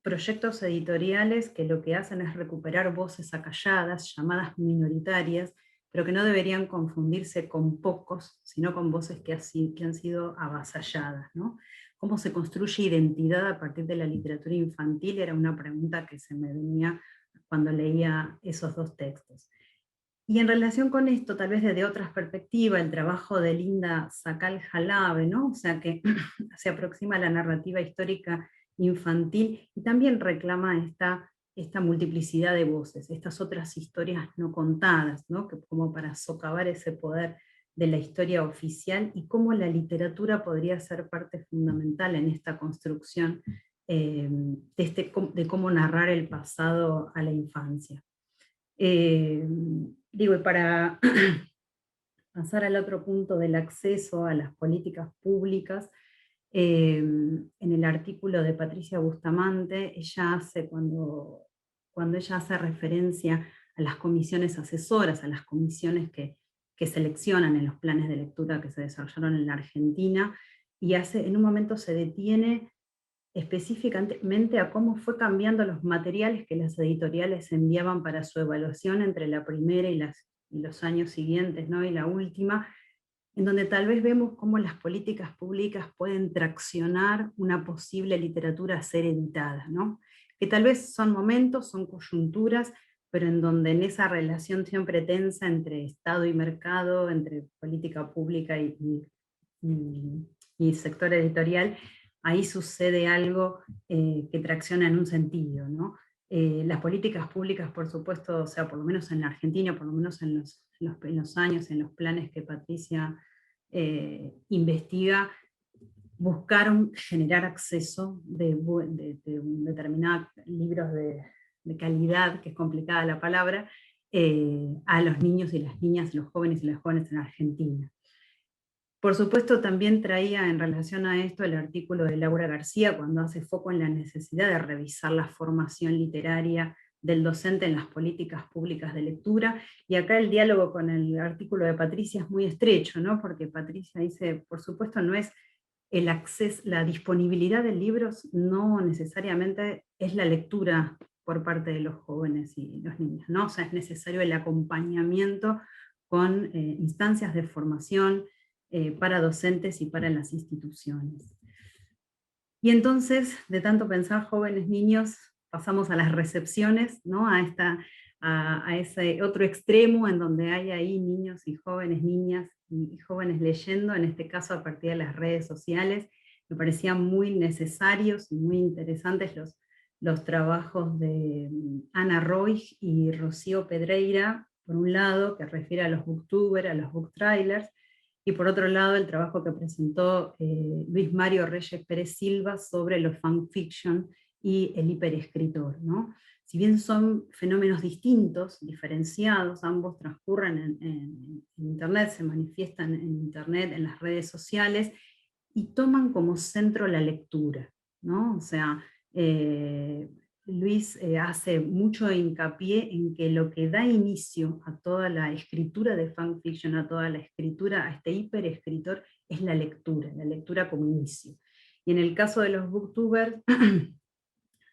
[SPEAKER 12] proyectos editoriales que lo que hacen es recuperar voces acalladas, llamadas minoritarias, pero que no deberían confundirse con pocos, sino con voces que han sido avasalladas, ¿no? ¿Cómo se construye identidad a partir de la literatura infantil? Era una pregunta que se me venía cuando leía esos dos textos. Y en relación con esto, tal vez desde otras perspectivas, el trabajo de Linda Sakal Jalabe, ¿no? O sea, que se aproxima a la narrativa histórica infantil y también reclama esta multiplicidad de voces, estas otras historias no contadas, ¿no? Que como para socavar ese poder de la historia oficial, y cómo la literatura podría ser parte fundamental en esta construcción de cómo narrar el pasado a la infancia. Digo, y para pasar al otro punto del acceso a las políticas públicas, en el artículo de Patricia Bustamante, ella hace, cuando ella hace referencia a las comisiones asesoras, a las comisiones que seleccionan en los planes de lectura que se desarrollaron en la Argentina, y en un momento se detiene específicamente a cómo fue cambiando los materiales que las editoriales enviaban para su evaluación entre la primera y los años siguientes, ¿no? Y la última, en donde tal vez vemos cómo las políticas públicas pueden traccionar una posible literatura a ser editada, ¿no? Que tal vez son momentos, son coyunturas, pero en donde en esa relación siempre tensa entre Estado y mercado, entre política pública y sector editorial, ahí sucede algo que tracciona en un sentido, ¿no? Las políticas públicas, por supuesto, o sea, por lo menos en la Argentina, por lo menos en los años, en los planes que Patricia investiga, buscaron generar acceso de determinados libros de calidad, que es complicada la palabra, a los niños y las niñas, los jóvenes y las jóvenes en Argentina. Por supuesto, también traía en relación a esto el artículo de Laura García, cuando hace foco en la necesidad de revisar la formación literaria del docente en las políticas públicas de lectura, y acá el diálogo con el artículo de Patricia es muy estrecho, ¿no? Porque Patricia dice, por supuesto, no es el acceso, la disponibilidad de libros no necesariamente es la lectura por parte de los jóvenes y los niños, ¿no? O sea, es necesario el acompañamiento con instancias de formación para docentes y para las instituciones. Y entonces, de tanto pensar jóvenes, niños, pasamos a las recepciones, ¿no? A ese otro extremo en donde hay ahí niños y jóvenes, niñas y jóvenes leyendo, en este caso a partir de las redes sociales. Me parecían muy necesarios y muy interesantes los trabajos de Ana Roig y Rocío Pedreira, por un lado, que refiere a los booktubers, a los book trailers, y por otro lado el trabajo que presentó Luis Mario Reyes Pérez Silva sobre los fanfiction y el hiperescritor, ¿no? Si bien son fenómenos distintos, diferenciados, ambos transcurren en Internet, se manifiestan en Internet, en las redes sociales, y toman como centro la lectura, ¿no? O sea, Luis hace mucho hincapié en que lo que da inicio a toda la escritura de fanfiction, a toda la escritura, a este hiperescritor, es la lectura como inicio. Y en el caso de los booktubers,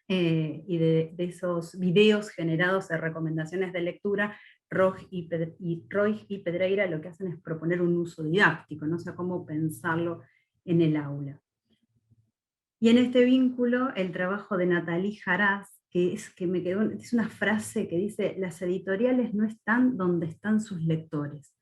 [SPEAKER 12] y de esos videos generados de recomendaciones de lectura, Roig y Pedreira lo que hacen es proponer un uso didáctico, ¿no? O sea, cómo pensarlo en el aula. Y en este vínculo, el trabajo de Nathalie Haras, es una frase que dice: las editoriales no están donde están sus lectores.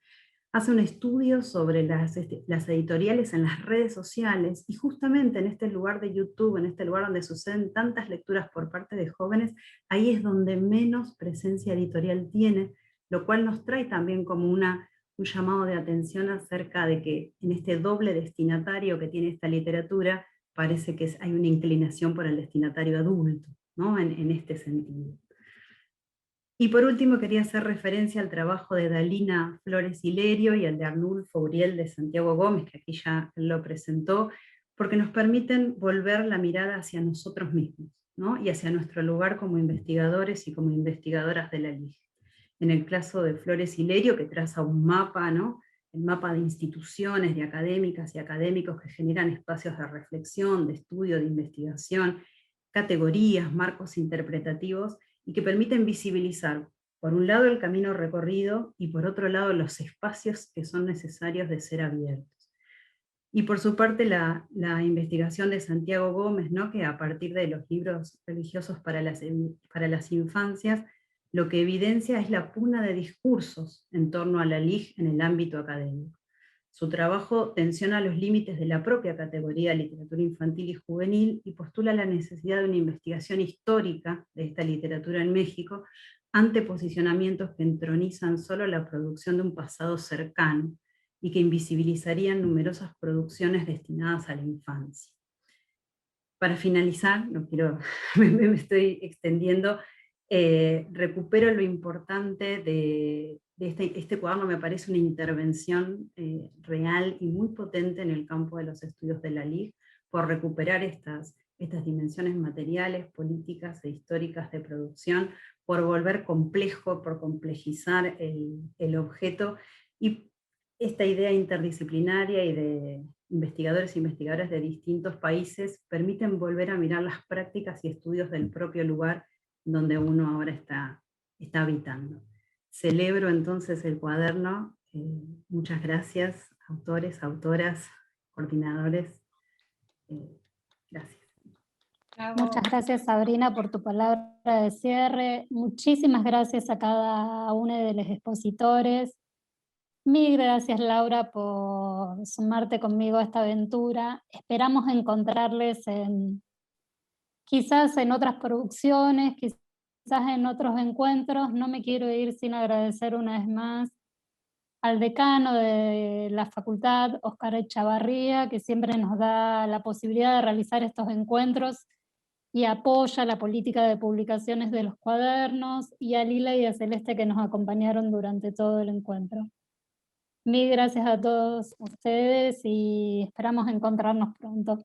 [SPEAKER 12] Hace un estudio sobre las editoriales en las redes sociales, y justamente en este lugar de YouTube, en este lugar donde suceden tantas lecturas por parte de jóvenes, ahí es donde menos presencia editorial tiene, lo cual nos trae también como un llamado de atención acerca de que en este doble destinatario que tiene esta literatura, parece que hay una inclinación por el destinatario adulto, ¿no? En este sentido. Y por último quería hacer referencia al trabajo de Dalina Flores Hilerio y al de Arnulfo Uriel de Santiago Gómez, que aquí ya lo presentó, porque nos permiten volver la mirada hacia nosotros mismos, ¿no? Y hacia nuestro lugar como investigadores y como investigadoras de la LIG. En el caso de Flores Hilerio, que traza un mapa, ¿no? El mapa de instituciones, de académicas y académicos que generan espacios de reflexión, de estudio, de investigación, categorías, marcos interpretativos, y que permiten visibilizar, por un lado, el camino recorrido, y por otro lado, los espacios que son necesarios de ser abiertos. Y por su parte, la investigación de Santiago Gómez, ¿no? Que a partir de los libros religiosos para las infancias, lo que evidencia es la pugna de discursos en torno a la LIG en el ámbito académico. Su trabajo tensiona los límites de la propia categoría de literatura infantil y juvenil y postula la necesidad de una investigación histórica de esta literatura en México ante posicionamientos que entronizan solo la producción de un pasado cercano y que invisibilizarían numerosas producciones destinadas a la infancia. Para finalizar, no quiero, me estoy extendiendo, recupero lo importante de este cuaderno. Me parece una intervención real y muy potente en el campo de los estudios de la LIG, por recuperar estas dimensiones materiales, políticas e históricas de producción, por volver complejo, por complejizar el objeto, y esta idea interdisciplinaria y de investigadores e investigadoras de distintos países permiten volver a mirar las prácticas y estudios del propio lugar donde uno ahora está habitando. Celebro entonces el cuaderno. Muchas gracias, autores, autoras, coordinadores. Gracias.
[SPEAKER 1] Muchas gracias, Sabrina, por tu palabra de cierre. Muchísimas gracias a cada uno de los expositores. Mil gracias, Laura, por sumarte conmigo a esta aventura. Esperamos encontrarles quizás en otras producciones, quizás en otros encuentros. No me quiero ir sin agradecer una vez más al decano de la facultad, Óscar Echavarría, que siempre nos da la posibilidad de realizar estos encuentros y apoya la política de publicaciones de los cuadernos, y a Lila y a Celeste, que nos acompañaron durante todo el encuentro. Mil gracias a todos ustedes y esperamos encontrarnos pronto.